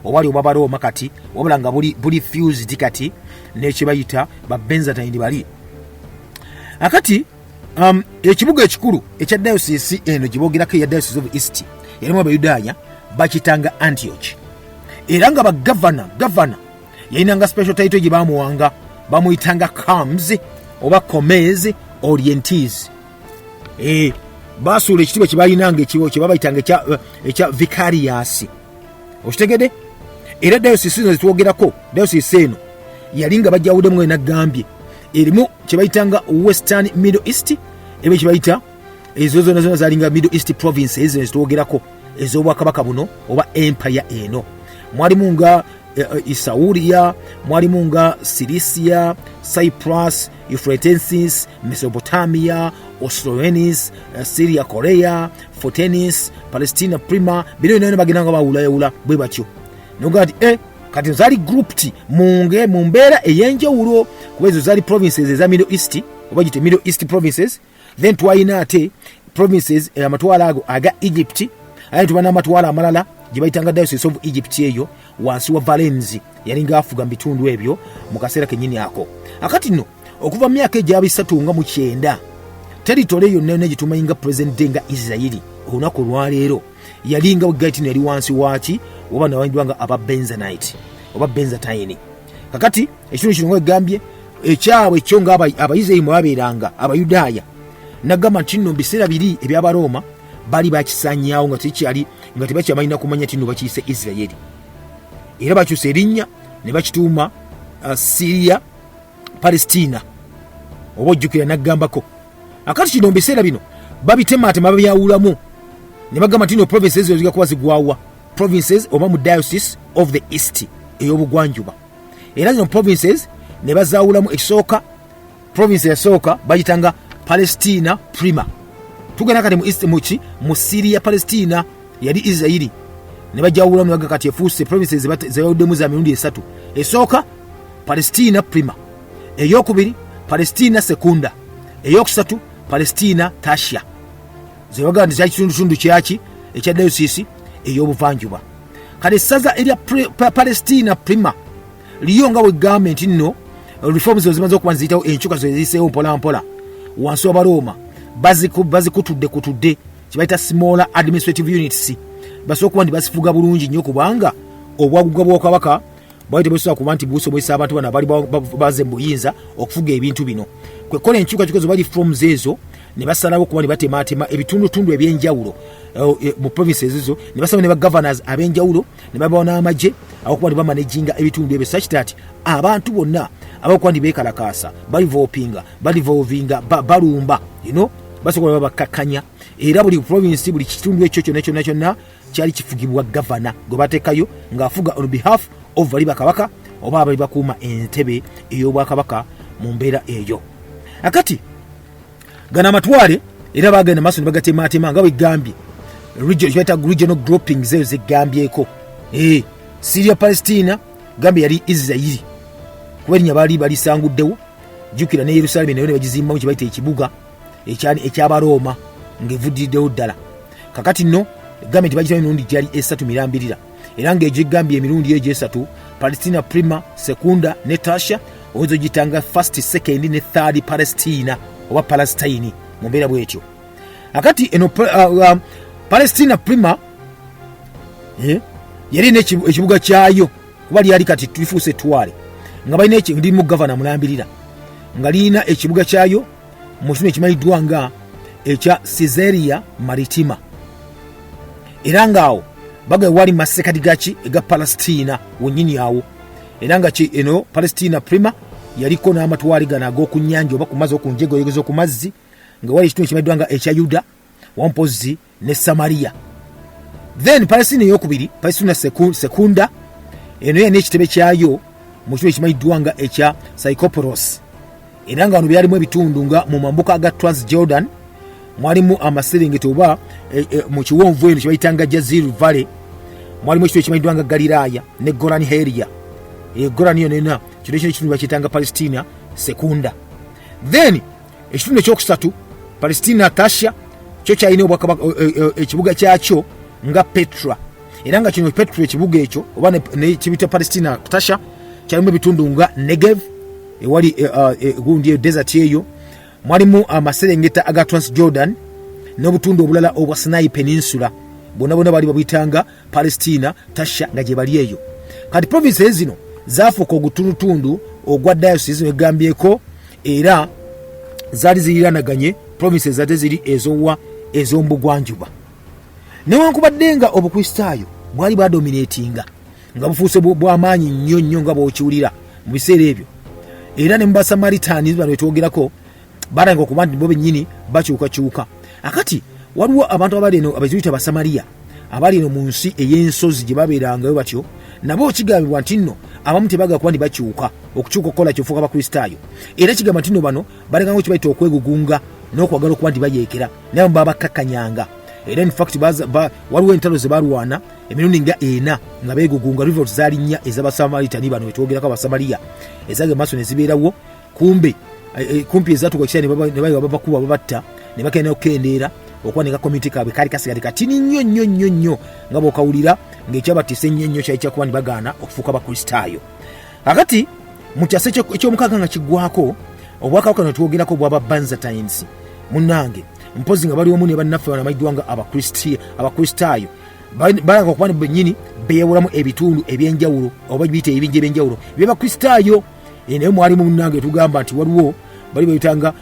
obwali obw'Abarooma kati wabula nga buli fused kati n'ekye bayita ba Byzantine bali. Akati ekibuga ekikulu ekya diocese eno giboogerako eya diocese of east yalimu abayudaaya bakitanga Antioch era nga bagavana yalinanga special title gye bamuwanga bamuyitanga Comes oba Comes Orientis. Basuula ekitiibwa kye balinanga ekibo kye babayitanga ekya vicarious okitegede. Era diocese zino zetwogerako diocese eno yalinga bajjawuddemu nga nagambye erimu kye bayitanga Western Middle East ebe kibayita ezo zona zalinga Middle East provinces ezitwogerako ez'obwakabaka buno oba empire eno. Mwalimu nga Isauria, mwalimu nga Cilicia, Cyprus, Euphrates, Mesopotamia, Osroenis, Syria, Korea, Phoenix, Palestina Prima, bino nene baginanga bawulayawula bwe batyo. Nogati kati zali grouped mu mbeera ey'enjawulo kuba ezo zali provinces eza Middle East oba gite Middle East provinces. Then twalina ate provinces amatwala ago aga Egypt, aye tubana amatwala amalala gye bayitanga Diocese of Egypt eyo wansi wa Valens yalinga afuga bitundu ebyo mu kaseera kennyini ako. Akati no okuva mu myaka egya 309 territory yonna yonna gitumayinga present day nga Israeli olunaku lwaleero yalinga wegati yali wansi waaki oba nawandibwanga aba Benzanite oba Benzatine. Kakati ekintu kino ng'egambye ekyabwe ekyo nga Abayisirayiri mwabeeranga Abayudaaya nagamba nti nno biseera biri eby'Abaroma bali bakisanyawo nga tekyali nga tebakyamalina kumanya ti nno bakiyise Isirayiri, era bakyusa erinnya ne bakituuma Syria Palestina oba ojjukira naggambako. Akati kino mu biseera bino babitemaatema babyawulamu ne bagamba nti nno provinces ezo zigakuba zigwawa provinces oba mu Diocese of the East ey'obugwanjuba, era zino provinces ne bazaawulamu ekisooka province yasooka bagitanga Palestina Prima. Tugenda kati mu East mu Syria Palestina yali Israeli ne bajawula mu kati efuuse provinces zewuddemu za mirundi esatu. Esooka Palestina Prima, eyokubiri Palestina Secunda, eyokusatu Palestina Tertia. Zewaga ndi kitundu kyaki ekya Diocese ey'obuvanjuba. Kati essaza erya Palestina Prima liyo nga we government nno reforms zimaze okuba nziyitawo enkyuka zeziseewo mpola mpola wansi w'Abaroma bazikutudde kibayita smaller administrative units basobola okuba nti basifuga bulungi nnyo kubanga obwaguga bw'okabaka bwali tebusobola kuba nti busobozesa abantu bano abali baze mu buyinza okufuga ebintu bino. Kwekola enkyukakyuka zo bali reforms ezo ne basalawo okuba ne batemaatema ebitundutundu ebyenjawulo mu provinces ezo ne basaba ne bagovernors ab'enjawulo ne babawo n'amagye awokuba ne bamanaginga ebitundu ebyo such that abantu bonna abakuba nti beekalakaasa balivolvinga balumba basobola babakkakkanya, era buli province buli kitundu ekyo kyonna kyali kifugibwa gavana gwe bateekayo ng'afuga on behalf of bali bakabaka oba abali bakuuma entebe ey'obwakabaka mu mbeera eyo. Akati gana amatwale era bagenda maaso ne bagatemaatema nga bwegambye regional groupings ezo zegambyeko. Syria Palestina gambye yali Israeli kuba erinnya baali balisanguddewo. Jjukira ne Yerusalemu nayo ne bagizimbamu kye bayita ekibuga eky'Abaroma ng'evuddiriddewo ddala. Kakati nno gambye nti bagitamu emirundi gyali esatu mirambirira, era ng'egyo egambye emirundi egyo esatu Palestina Prima, Secunda ne Tertia oyinza ogitanga first, second ne third Palestina oba Palestine mu mbeera bwetyo. Akati eno Palestina Prima yali n'ekibuga kyayo kuba lyali kati tulifuuse ettwale nga balina ndi mu gavana mulambirira nga liina ekibuga kyayo mu kitundu ekimanyiddwa nga ekya Caesarea Maritima, era ng'awo baga wali masekati gaki ega Palestina wennyini awo, era nga eno Palestina Prima yaliko n'amatwale gano ag'oku nnyanja oba ku mazzi oku njego oyogeza oku mazzi nga wali ekitundu ekimanyiddwa nga ekya Yuda wampozi ne Samaria. Then Palestina eyokubiri Palestina Secunda eno ye n'ekitebe kyayo mu kitundu ekimanyiddwa nga ekya Psychoporos, era nga wano byalimu ebitundu nga mu mambuka aga Transjordan mwalimu amaserengeta oba mu kiwonvu eno kyebayitanga Jazir Valley mwalimu ekitundu ekimanyiddwa nga Galilaya ne Golan Area. Golan yo nena kino ekitundu bakiyitanga Palestina Secunda. Then ekitundu ekyokusatu Palestina Tertia kyo kyalina obwakabaka ekibuga kyakyo nga Petra, era nga kino Petra ekibuga ekyo oba ne kibita Palestina Tertia kyalimu ebitundu nga Negev ewali gundi desert eyo, mwalimu amaserengeta aga Transjordan n'obutundu obulala obwa Sinai Peninsula bonna bali babuyitanga Palestina Tertia nga gye bali eyo. Kati provinces zino zaafuuka ogutundutundu ogwa diocese wegambyeko, era zaali ziriranaganye provinces ate ziri ez'omubugwanjuba. Newankubadde nga obukristaayo bwali bwadominatinga nga bufuuse bw'amaanyi nnyo nga bw'okiwulira mu biseera ebyo, era ne mu Basamalitani bano betwogerako balanga okuba nti bo bennyini bakyukakyuka. Akati waliwo abantu abali eno abaziyita Abasamaliya abali eno mu nsi ey'ensozi gye babeerangayo batyo, nabo kigambibwa nti nno abamu tebaga kuba nti bakyuka okukyuka okukola kyofuuka Abakristaayo, era kigamba nti nno bano balekanga kibayita okwegugunga n'okwagala okuba nti bayeekera, naye baba bakakkanyanga. Era in fact waliwo entalo ze balwana emirundi nga 4 nga beegugunga. Revolt zaali 4 ez'Abasamaritani bano betwogerako Abasamaliya ezage maaso ne zibeerawo, kumpi ezatuuka kiseera ne bayiwa babakuba babatta ne bagenda okukendeera okuba ne community kaabwe kaali kasigadde katini nnyo nga bw'okawulira ng'ekyabattisa ennyo kyali kyakuba ne bagaana okufuuka Abakristaayo. Kakati mu kyasa eky'omukaaga nga kiggwako, obwakabaka ne twogerako bw'aba Byzantines munnange, mpozi nga baliwo mu ne bannaffe banamayiddwa nga Abakristaayo balanga okuba ne bennyini beewolamu ebitundu eby'enjawulo oba biyita ebinja eby'enjawulo by'Abakristaayo. Naye mwalimu munnange tugamba nti waliwo bali bayitanga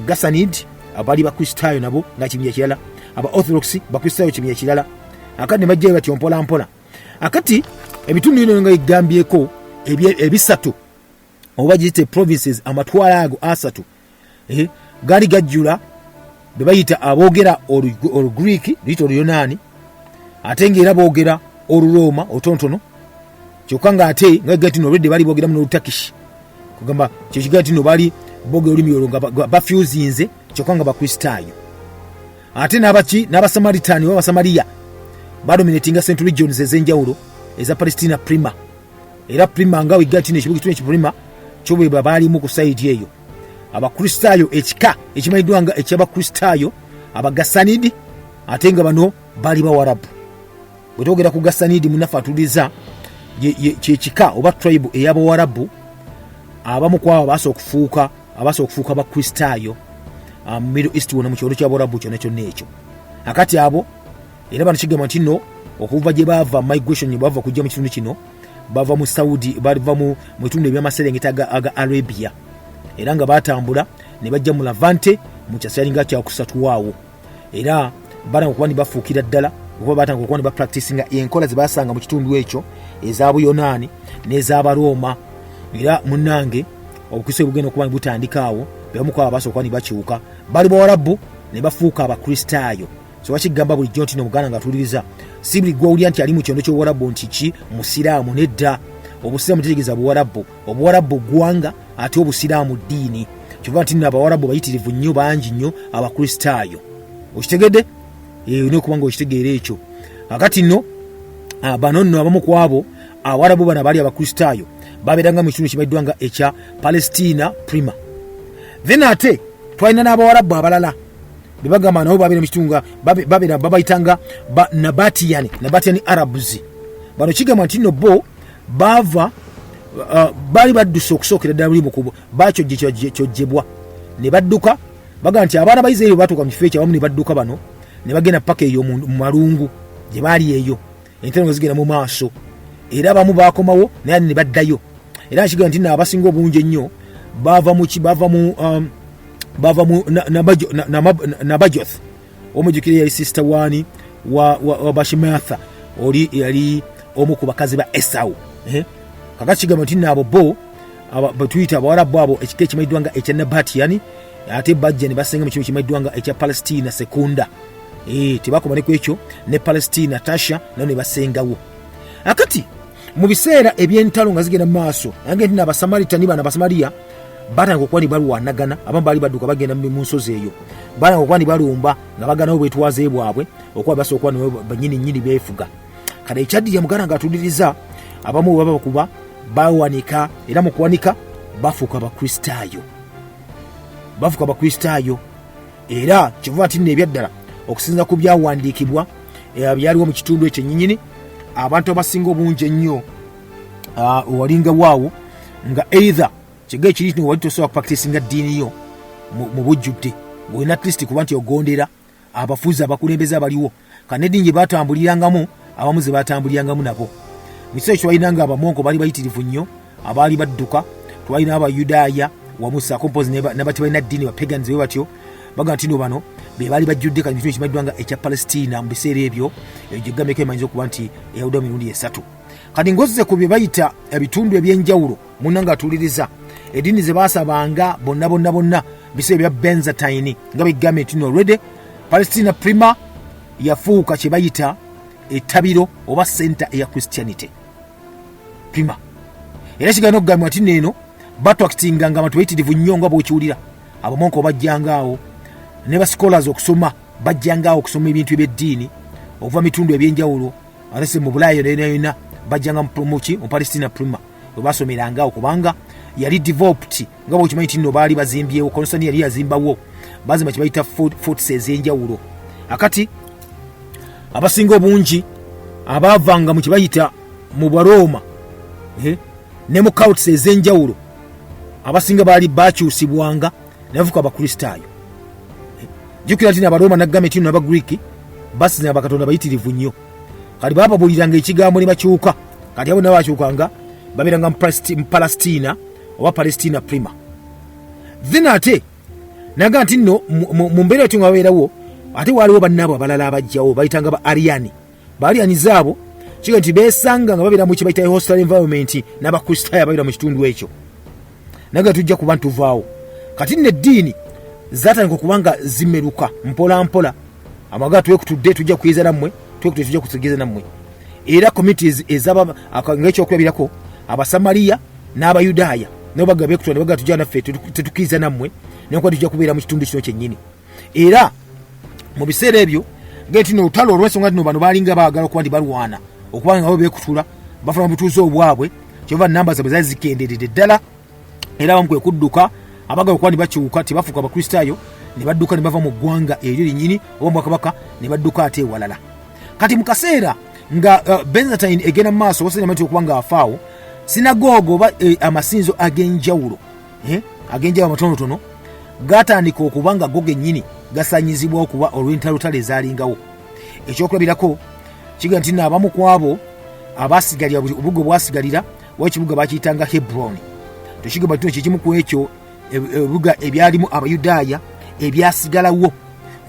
Gasanid abali Bakristaayo nabo nga kibinja kirala, aba Orthodox Bakristaayo kibinja kirala. Akati ne bajjayo batyo mpola. Akati ebitundu bino nga bigambyeko ebisatu oba giyite provinces, amatwala ago asatu gaali gajjula be bayita aboogera Olugreek liyita Oluyonaani, ate ng'era boogera Oluroma otonotono, kyokka nga ate nga gati no already bali boogeramu n'Olutakish, kugamba kyo kigaa nti no bali boogera olulimi olwo nga bafusinze, kyokka nga Bakristaayo. Ate n'Abasamaritani oba Abasamaliya badominatinga Central Regions ez'enjawulo eza Palestina Prima, era Prima nga wigaa nti ekibuga kitune Prima kyo bwe baalimu ku sayidi eyo. Abakristaayo ekika ekimanyiddwa nga eky'Abakristaayo Abagasanidi, ate nga bano bali Bawarabu. Bwe twogera ku Gasanidi munaffe atuliza kyekika oba tribe ey'Abawarabu, abamu kwabo baasa okufuuka Abakristaayo mu Middle East wonna mu kyalo ky'Abawarabu kyonna ekyo. Akati abo era bano kigamba nti nno okuva gye baava migration gye bava kujja mu kitundu kino, bava mu Saudi, bava mu bitundu eby'amaserengeta aga Arabia, era nga batambula ne bajja mu Levante mu kyasa yalinga kyakusatu waawo, era balanga okuba ne bafuukira ddala okuba batanga okuba ne bapracticinga enkola ze basanga mu kitundu ekyo eza Buyonaani n'ez'Abaroma. Era munnange obukristo bugenda okuba ne butandikaawo, bebamu kwabo baasa okuba ne bakyuka, bali Bawarabu ne bafuuka Abakristaayo. So wakigamba bulijjo nti n'Omuganda ng'atuuliriza, si buli gw'owulira nti ali mu kyondo ky'Obuwarabu nti ki musiraamu, nedda. Obusiraamu tegeeza Buwarabu, Obuwarabu ggwanga ate Obusiraamu ddiini. Kyova nti nno Abawarabu bayitirivu nnyo, bangi nnyo Abakristaayo. Okitegedde? Olina okuba nga okitegeera ekyo. Kakati nno bano nno abamu ku abo Abawarabu bano abali Abakristaayo babeeranga mu kitundu kimanyiddwa nga ekya Palestina Prima. Then ate twalina n'Abawarabu abalala be bagamba nabo babeera mu kitundu nga babayitanga Nabatian Arabs. Bano kigamba nti nno bo bava bali badduse okusookera ddala buli mukubo bakyojjebwa ne badduka, bagamba nti abaana ba Isirayiri batuuka mu kifo ekyo abamu ne badduka bano ne bagenda paka eyo mu malungu gye baali eyo, entalo nga zigenda mu maaso, era abamu baakomawo naye ne baddayo. Era kigamba nti nno abasinga obungi ennyo bava mu Nabajoth. Omujjukire yali sister wani wa Bashimatha, oli yali omu ku bakazi ba Esau. Kakati kigamba nti nabo bo batuyita Abawarabu abo ekika ekimanyiddwa nga ekya Nabatian, ate bajja ne basenga mu kimu kimanyiddwa nga ekya Palestina Sekunda. Tebakoma ne ku ekyo ne Palestina Tasha nabo ne basengawo. Akati mu biseera eby'entalo nga zigenda mu maaso, nange nti n'Abasamaritani bano Abasamaliya batanga okuba ne balwanagana, abamu baali badduka bagenda mu nsozi eyo, batanga okuba ne balumba nga baganawo bwetwaze bwabwe okuba basa okuba ne bannyini beefuga. Kale ekyaddirira Muganda ng'atuliriza, abamu baba bakuba bawanika, era mu kuwanika bafuuka Abakristaayo. Era kivuga nti nno ebyaddala okusinza ku byawandiikibwa byaliwo mu kitundu ekyo nnyini, abantu abasinga obungi ennyo walinga waawo nga either kiga ekiri nti wali tosobola kupracticinga ddiini yo mu bujjudde, ng'olina at least kuba nti ogondera abafuzi abakulembeze abaliwo, kandi eddiini gye batambulirangamu abamu ze batambulirangamu nabo. Mu kiseera ekyo twalina nga Abamonko baali bayitirivu nnyo abaali badduka, twalina Abayudaaya wamu saako mpozi nabati balina ddiini bapagans bwe batyo. Bagamba nti no bano be baali bajjudde kati ekitundu kimanyiddwa nga ekya Palestina mu biseera ebyo, gyegambeko emanyiza okuba nti eyawuddwa mirundi esatu. Kati ngozze ku bye bayita ebitundu eby'enjawulo munnange atuuliriza, eddiini ze baasabanga bonna biseera bya Byzantine nga bigambye nti already Palestina Prima yafuuka kye bayita ettabiro oba center eya Christianity Prima. Era kigenda okugambibwa nti neeno batwakitinga nga abantu bayitirivu nnyo nga bw'okiwulira. Abamonko bajjangaawo ne ba scholars okusoma bajjangaawo okusoma ebintu eby'eddiini okuva mitundu ebyenjawulo ate se mu Bulaaya yonna bajjanga mu Palestina Prima we basomerangaawo kubanga yali developed nga bw'okimanyi nti nno baali bazimbyewo. Constantine yali yazimbawo bazimba kye bayita forts ez'enjawulo. Akati abasinga obungi abaavanga mu kye bayita mu Baroma ne mu cults ez'enjawulo abasinga baali bakyusibwanga navuka abakristaayo. Jjukira nti Abaroma naggamba nti n'Abagriiki basinza bakatonda bayitirivu nnyo. Kati baababuliranga ekigambo ne bakyuka. Kati abo nabo bakyukanga babeeranga mu Palestina oba Palestina Prima. Then ate naga nti nno mu mbeera etyo nga babeerawo ate waaliwo bannaabo abalala abajjawo bayitanga ba Ariani. Ba Arianis abo kiga nti beesanga nga babeera mu kye bayita hostile environment n'abakristaayo ababeera mu kitundu ekyo. Naga tujja kuba ntuvaawo. Kati nno eddiini zatandika okubanga zimeruka mpola mpola. Amaga twekutudde tujja kuyeza nammwe, twekutudde tujja kutegeza nammwe. Era communities ezaba ng'ekyokulabirako Abasamaliya n'Abayudaaya nabo bagaba ekutudde baga tujja naffe tetukiriza nammwe n'enkuba tujja kubeera mu kitundu kino kyennyini. Era mu biseera ebyo ngeti n'olutalo olw'ensonga nti bano baalinga baagala okuba nti balwana okubanga bo beekutula bafuna mu butuuzi obwabwe kyova nnamba zaabwe zaali zikenderedde ddala. Era abamu kwe kudduka abagala okuba nti bakyuka tebafuuka Abakristaayo ne badduka ne bava mu ggwanga eryo linnyini oba mu Bwakabaka ne badduka ate ewalala. Kati mu kaseera nga Byzantine egenda mu maaso obasenema nti okuba nga afaawo sinagogo oba amasinzo ag'enjawulo amatonotono gatandika okuba nga go gennyini gasanyizibwa okuba olw'entalutalo ezaalingawo. Ekyokulabirako kiga nti n'abamu ku abo abaasigalira obubuga bwasigalira wa ekibuga bakiyitanga Hebron. Tekigamba nti kikimu ku ekyo ebibuga ebyalimu Abayudaaya ebyasigalawo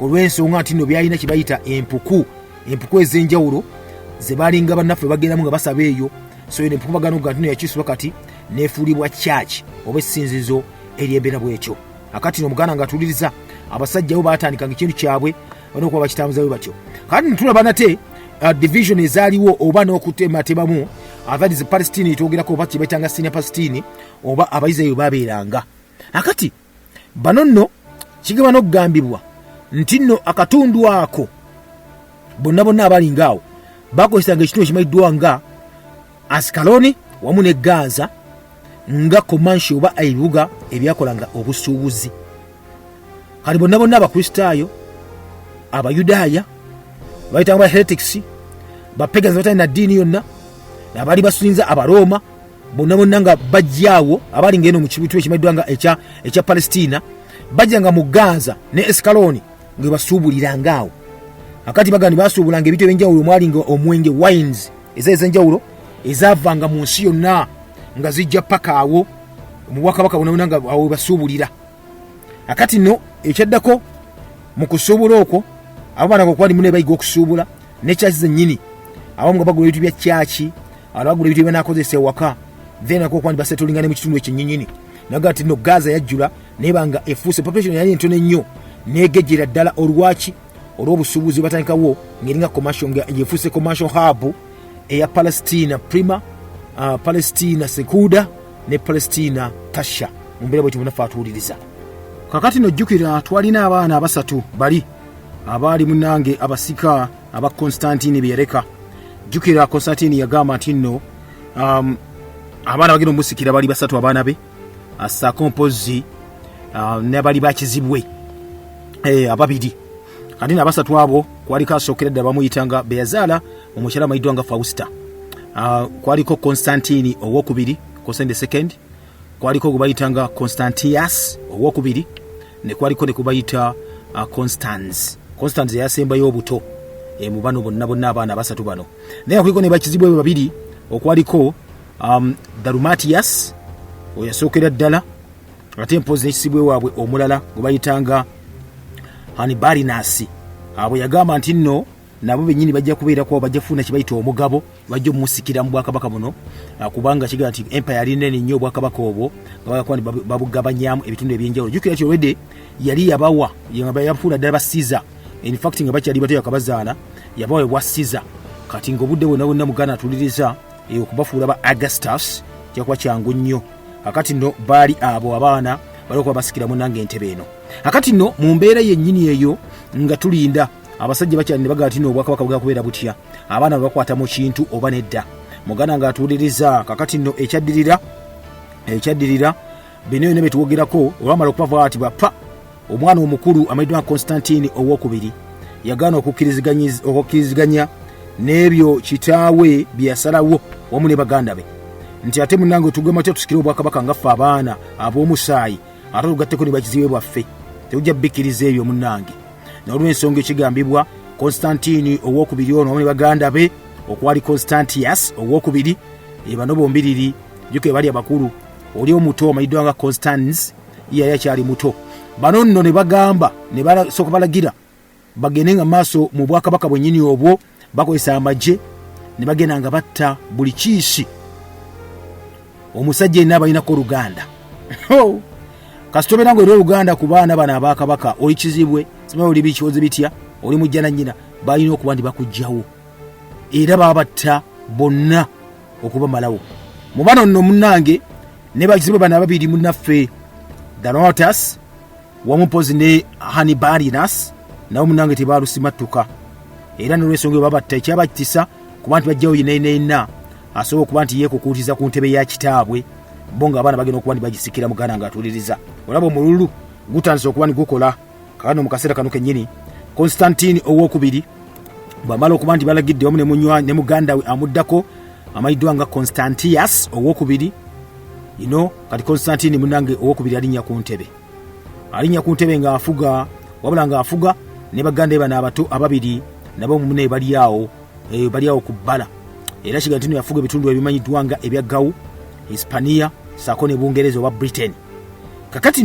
olw'ensonga nti nno byalina kye bayita empuku ez'enjawulo ze baalinga bannaffe bagendamu nga basaba eyo. So eno empuku bagano ga nti yakyusibwa kati neefuulibwa church oba essinzizo ery'embeera bw'ekyo. Akati no Muganda nga atuuliriza abasajja bo baatandikanga ekintu kyabwe banokuba bakitambuza bwe batyo. Kati ntulaba nate division ezaaliwo oba n'okutematemamu avadi zi Palestine etwogerako oba kibaitanga senior Palestine oba abayizayo babeeranga. Akati bano nno kigamba n'okugambibwa nti nno akatundu ako bonna abalingaawo bakozesanga ekitundu ekimanyiddwa nga Asikaloni wamu ne Gaza nga commercial oba ebibuga ebyakolanga obusuubuzi. Kati bonna Abakristaayo, Abayudaaya bayitanga ba heretics, ba pagans batalina ddiini yonna n'abali basinza Abaroma bonna nga bajjaawo abalinga eno mu kibuto ekimanyiddwa nga ekya Palestina bajjanga mu Gaza ne Asikaloni nga basuubulirangaawo. Akati bagandi basuubulanga ebintu ebyenjawulo mwalinga omwenge wines ez'enjawulo ezaavanga mu nsi yonna nga zijja paka awo mu Bwakabaka bonna nga awo basuubulira. Akati nno ekyaddako mu kusuubula okwo abaana okuba ndi mune bayiga okusuubula ne kyaki zennyini abamu nga bagula ebintu bya kyaki abagula ebintu ebyanaakozesa ewaka then okuba ndi basetulinga ne mu kitundu ekyennyini. Naga ti nno Gaza yajjula nebanga efuuse population yali entono ennyo neegejjera ddala olwaki olw'obusuubuzi batandikawo ngeringa commercial nga yefuuse commercial hub eya Palestina Prima, Palestina Sekuda ne Palestina Tasha mu mbeera bwetyo bunaffe atuwuliriza. Kakati nojjukira twalina abaana abasatu bali abaali munange abasika aba Constantine beyaleka. Jjukira Constantine yagamba nti nno abaana bagenda omusikira bali basatu abaana be assaako mpozi ne bali bakizibwe ababiri. Kati abasatu abo kwaliko asookera ddala bamuyitanga Beyazaala omukyala amayiddwa nga Fausta. Kwaliko Constantine owokubiri, Constantine II, kwaliko gwe bayitanga Constantius owokubiri, ne kwaliko ne kubayita Constans. Constans yasembayo obuto mu bano bonna abaana basatu bano. Naye kuliko ne bakizibwe babiri okwaliko Darumatius oyasookera ddala ate mpozi n'ekisibwe waabwe omulala gwe bayitanga Hanibarinas. Abo yagamba nti nno nabo benyini bajja kubeera kwa bajja kufuna kibaita omugabo bajja musikira mu bwakabaka buno kubanga kiga nti empire yali nene nnyo bwakabaka obwo babugabanyamu ebitundu ebyenjawulo jukira ti already yali yabawa yafuna ddala basiza in fact nga bakyali bato yakabazaala yabawa bwa siza kati ng'obudde bwonna muganda atuliriza okubafuula ba Augustus kyakuba kyangu nnyo akati nno baali abo abaana balikuba basikira munange entebe eno akati nno mu mbeera yennyini eyo nga tulinda abasajja bakyali ne bagala tino obwakabaka bwakubeera butya abaana bakwata mu kintu oba nedda muganda nga atuliriza kakati nno ekyaddirira bino byonna betuwogerako olwamala okubava ati bapa omwana omukulu amayiddwa Constantine II yagaana okukkiriziganya n'ebyo kitaawe bye yasalawo wamu ne baganda be nti ate munange tugema tusikire obwakabaka ngaffe abaana ab'omusaayi ate tugatteko ne bakizibe bwaffe tujja bikkiriza ebyo munange n'olw'ensonga ekigambibwa Constantine II ono wamu ne baganda be okwali Constantius II bano bombiriri juke bali abakulu oli omuto amayiddwa nga Constans yali akyali muto bano nno ne bagamba ne basooka balagira bagende nga maaso mu bwakabaka bwennyini obwo bakozesa amagye ne bagenda nga batta buli kiisi omusajja yenna abalinako oluganda kasitobera nga oli oluganda ku baana bano abakabaka oli kizibwe simanyi oli bikiwoze bitya oli mujja na nnyina balina okuba ndi bakugjawo era babatta bonna okubamalawo mu bano nno munnange ne bakizibwe bano ababiri munnaffe Danotas wamu mpozi ne Hannibalinas nabo munnange tebalusimattuka era n'olwensonga babatta ekyabakitisa kuba nti bajjawo yenna asobola okuba nti yeekukuutiza ku ntebe ya kitaabwe bo nga abaana bagenda okuba nti bagisikira muganda ng'atuliriza olaba omululu gutandise okuba ni gukola kakano mu kaseera kano kennyini Constantine II bwamala okuba nti balagidde wamu ne muganda we amuddako amayiddwa nga Constantius II kati Constantine munange II alinnya ku ntebe ng'afuga wabula ng'afuga ne baganda be bano abato ababiri nabo mune bali awo ku bbala era kiga ntino yafuga ebitundu ebimanyiddwa nga ebya Gawu Hispania saako ne Bungereza oba Britain kakati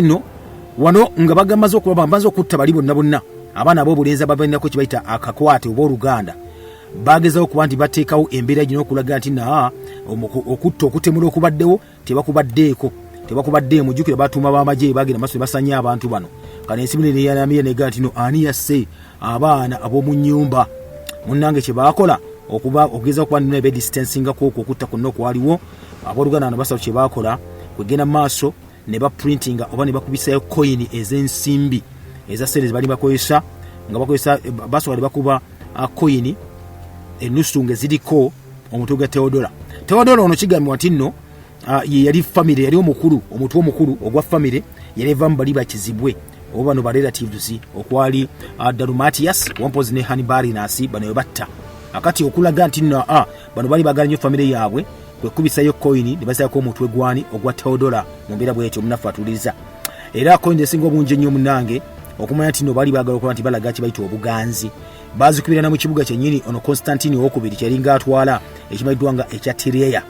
nno wano nga bagamaze okuba bamaze okutta bali bonna abaana ab'obulenzi ababalinako kye bayita akakwate oba oluganda bagezaho okuba nti bateekawo embeera gino okulaga nti okutemula okubaddewo tebakubaddeemu jjukira batuuma b'amagye bagenda maaso ne basanya abantu bano kano ensi munene yanamira negaa nti ani yasse abaana ab'omu nnyumba munnange kye baakola okugeza okuba nti bedistancingako okwo okutta konna okwaliwo abooluganda bano basatu kye baakola kwegenda maaso ne baprintinga oba ne bakubisayo coin ez'ensimbi eza sente bali bakozesa nga bakozesa basobola ne bakuba coin ennusu ng'eziriko omutwe gwa Teodora ono kigambibwa nti nno ye yali famire yali omutwe omukulu ogwa famire yali eva mu bali bakizibwe oba bano barelatives okwali Dalmatius wampozi ne Hannibalinas bano webatta akati okulaga nti nno bano bali bagala nnyo famire yaabwe kwekubisayo coin ne basayako omutwe gwani ogwa Teodora mu mbeera bwetyo munafu atuliriza era coin esinga obungi ennyo munange okumanya nti nno bali bagala okuba nti balaga kibayita obuganzi bazikubira mu kibuga kyennyini ono Constantine II kyalinga atwala ekimayiddwa nga ekya Tireya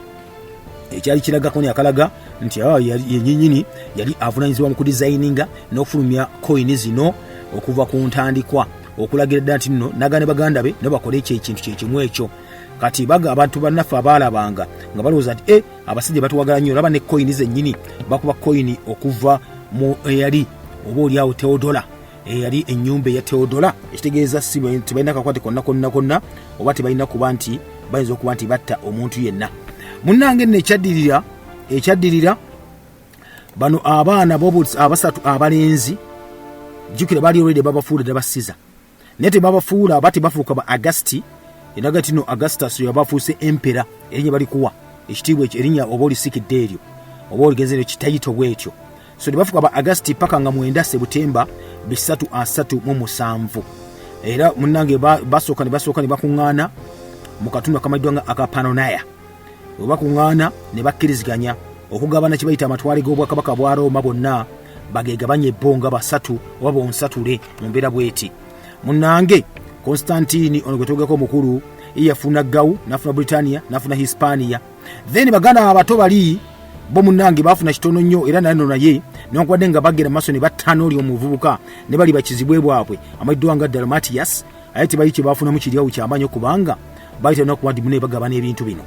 ekyali kiragako ne akalaga nti yennyini yali avunanyizibwa mu kudesigninga n'okufulumya coin zino okuva ku ntandikwa okulagira ddala nti nno nagane baganda be ne bakole ekintu kyekimu ekyo kati abantu bannaffe abaalabanga nga balowooza nti abasajja batuwagala nnyo olaba ne coin zennyini bakuba coin okuva mu eyali oba oliawo Teodora eyali ennyumba eya Teodora ekitegeeza si tebalina kakwate konna oba tebalina kuba nti bayinza okuba nti batta omuntu yenna munnange nno ekyaddirira bano abaana abasatu abalenzi jjukira baali olwedde babafuula ddala basiza naye tebabafuula aba tebafuuka ba Augasti eraga tino Augustus yabafuuse empera erinnya balikuwa ekitiibwa ekyo erinnya oba olisikidde eryo oba oligenze eryo kitayito bwetyo so tebafuuka ba Augasti paka nga 9 Septemba 337 era munnange basooka ne bakuŋŋaana mu katundu akamayiddwa nga akapanonaya we bakuŋŋaana ne bakkiriziganya okugabana kye bayita amatwale g'obwakabaka bwa Roma bonna bagegabanye ebbonga basatu oba bonsatule mu mbeera bweti munnange Constantine ono gwe togeko omukulu yafuna Gawu nafuna Britannia nafuna Hispania then baganda abato bali bo munnange bafuna kitono nnyo era naye newankubadde nga bagenda maaso ne battaana oli omuvubuka ne bali bakizibwe bwabwe amayiddwa nga Dalmatius aye tebayi kye baafunamu kiriawo kyamaanyi okubanga baali talina okuba nti mune bagabana ebintu bino.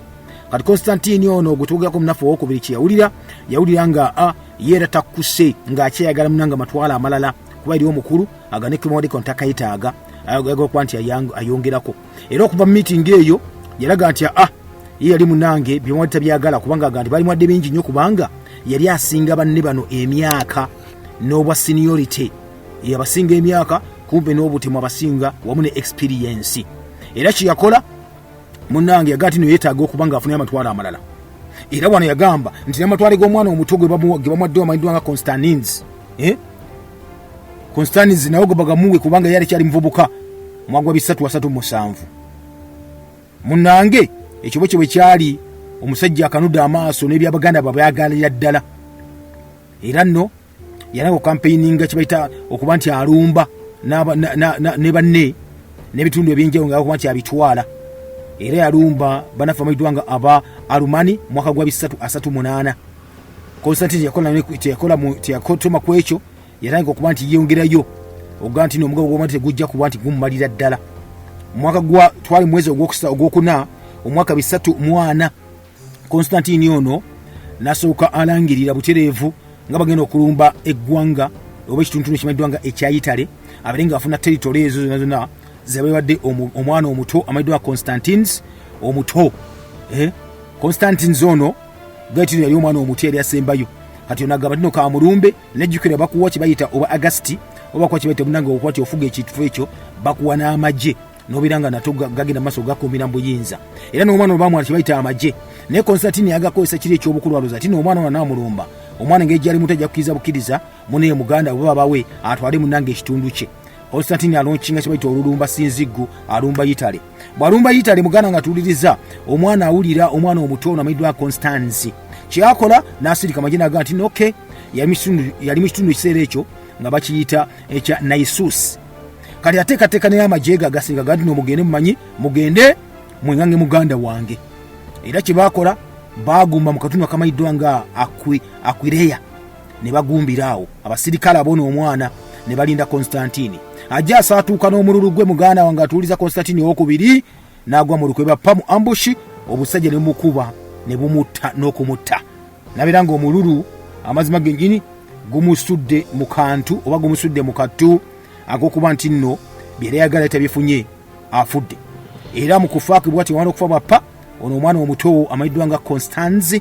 Kati Constantine ono gwetuogako munafu owokubiri kye yawulira nga yeera takkuse ng'akyeyagala munanga matwala amalala kuba eriwo omukulu agane kumodeko ntakayitaaga ayagala okuba nti ayongerako. Era okuva mu meeting eyo yalaga nti ye yali munange byemwali tabyagala kubanga aga nti bali mwadde bingi nnyo kubanga yali asinga banne bano emyaka n'obwa seniority, abasinga emyaka kumpe n'obutemu abasinga wamu ne experience. Era kyeyakola munange yagaa nti no yeetaaga okuba nga afunye amatwala amalala. Era wano yagamba nti n'amatwale g'omwana omuto ge bamwadde amanyiddwa nga Constans, Constans nawe ge bagamuwe kubanga yali kyali muvubuka mwagwa 337. Munange ekyo bwe kyali omusajja akanudde amaaso n'ebyabaganda babyagalira ddala. Era nno yanako campaigninga kibaita okuba nti alumba ne banne n'ebitundu ebyenjawulo nga okuba nti abitwala. Era yalumba banafu amaidwa nga aba Alumani mwaka gwa 338. Constantine yakotoma ku ekyo yatandika okuba nti yeyongerayo oga nti n'omugabo gw'omwana tegujja kuba nti gumumalira ddala. Mwaka gwa twali mwezi ogwokuna omwaka 304 Constantine ono nasooka alangirira butereevu nga bagenda okulumba eggwanga oba ekitundu kimanyiddwa nga ekya Italy, abaire ng'afuna territory ezo zonna zebawadde omwana omuto amanyiddwa Constantines omuto. Constantines ono gaitino yali omwana omuto yali asembayo. Kati ono agamba tino kamulumbe nejjukira bakuwa kye bayita oba Agasti oba kwa kye bayita munanga okuba nti ofuga ekitufu ekyo bakuwa n'amagye n'obiranga nato gagenda maaso gakumbira mu buyinza. Era n'omwana olwamwana kye bayita amagye. Naye Constantine yagakozesa kiri eky'obukulu alooza ati n'omwana ono n'amulumba omwana ng'ejja ali muto ajja kukkiriza bukkiriza muneye muganda bwe babawe atwale munanga ekitundu kye. Constantine alonkinga kye bayita olulumba sinziggu alumba Italy. Bw'alumba Italy muganda nga tuwuliriza omwana awulira omwana omuto ono amanyiddwa Constans. Kyakola n'asirika amagye n'aga nti okay, yali mu kitundu ekiseera ekyo nga bakiyita ekya Naissus. Kati ateekateeka naye amagye ge agasirika gati n'omugende mumanyi mugende mwengange muganda wange. Era kye baakola baagumba mu katundu akamanyiddwa nga Aquileia ne bagumbira awo. Abasirikale abo n'omwana ne balinda Constantine. Ajja asaatuuka n'omululu gwe muganda wange atuuliza Constantine owokubiri n'agwa mu lukwe bappa mu ambushi, obusajja ne mukuba ne bumutta n'okumutta. Nabeera ng'omululu amazima gennyini gumusudde mu kantu oba gumusudde mu kattu ag'okuba nti nno byali ayagala tabifunye afudde. Era mu kufaako bw'ati wana okufa bappa ono omwana omuto amanyiddwa nga Constans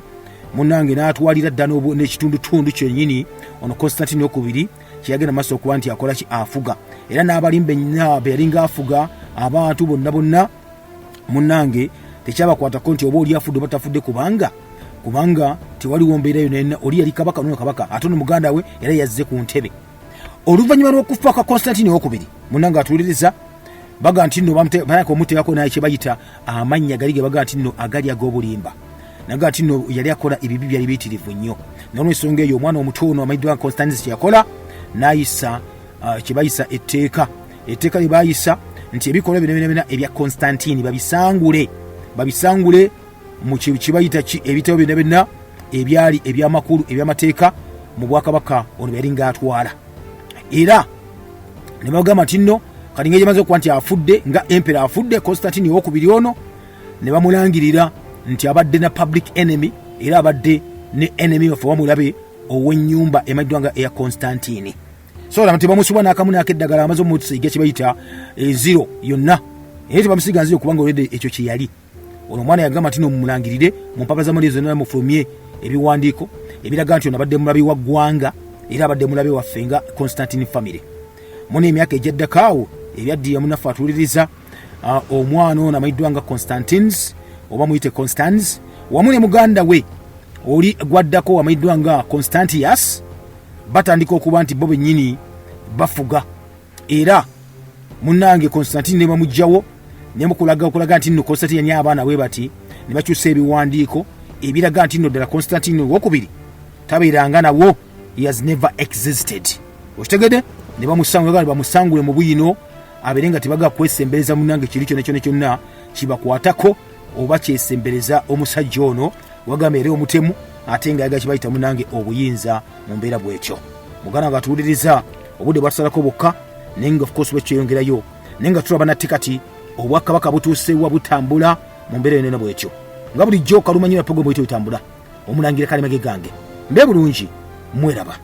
munnange n'atwalira ddala n'ekitundutundu kyennyini ono Constantine okubiri kyeyagenda maaso okuba nti akola ki afuga. Era n'abalimba ennya be yali ng'afuga abantu bonna munnange tekyabakwatako nti oba oli afudde oba tafudde kubanga tewaliwo mbeerayo nenna oli yali kabaka nono kabaka ate ono muganda we era yazze ku ntebe. Oluvannyuma lw'okufa kwa Constantine okubiri munnange atuuliriza baga nti nno bamuteekako omuteekako naye kye bayita amannya gali ge baga nti nno agali ag'obulimba. Naga nti nno yali akola ebibi byali biyitirivu nnyo. N'olw'ensonga eyo omwana omuto ono amanyiddwa Constantine kye yakola n'ayisa kye bayisa etteeka lye baayisa nti ebikolwa byonna ebya Constantine babisangule mu kye bayita ebitabo byonna ebyali eby'amakulu eby'amateeka mu bwakabaka ono yali ng'atwala. Era ne bagamba nti nno kati ng'egye maze okuba nti afudde nga empera afudde Constantine owokubiri ono ne bamulangirira nti abadde na public enemy era abadde ne enemy of wamulabe ow'ennyumba emanyiddwa nga eya Constantine. So lama tebamusiba n'akamu n'akeddagala amaze omutiga kye bayita zero yonna. Era tebamusiga nziro kubanga olwedde ekyo kye yali. Ono omwana yagamba nti nomulangirire mu mpapa z'amaliyo zonna mufulumye ebiwandiiko ebiraga nti ono abadde mulabe wa ggwanga era abadde mulabe waffe nga Constantine family. Muna emyaka egyaddako awo ebyaddirira munaffe atuuliriza omwana ono amanyiddwa nga Constantines oba muyite Constans wamu ne muganda we oli gwaddako amanyiddwa nga Constantius batandika okuba nti bo bennyini bafuga. Era munnange Constantine ne bamugjawo ne mukulaga nti nno Constantine yali abaana we bati ne bakyusa ebiwandiiko ebiraga nti nno ddala Constantine owokubiri tabeeranga nawo, he has never existed. Okitegedde? Ne bamusangule mu buyino abeere nga tebaga kwesembereza munnange kiri kyonna kibakwatako oba kyesembereza omusajja ono wagamba era omutemu ate nga yaga kibayita munnange obuyinza mu mbeera bwekyo. Muganda nga tuwuliriza obudde bwatusalako bwokka naye nga of course bwekyeyongerayo naye nga tulaba nati kati obwakabaka butuusewa butambula mu mbeera yonena bwetyo nga bulijjo Kaluma Nywera program bwetyo butambula. Omulangira Kalimage gange mbe bulungi mweraba.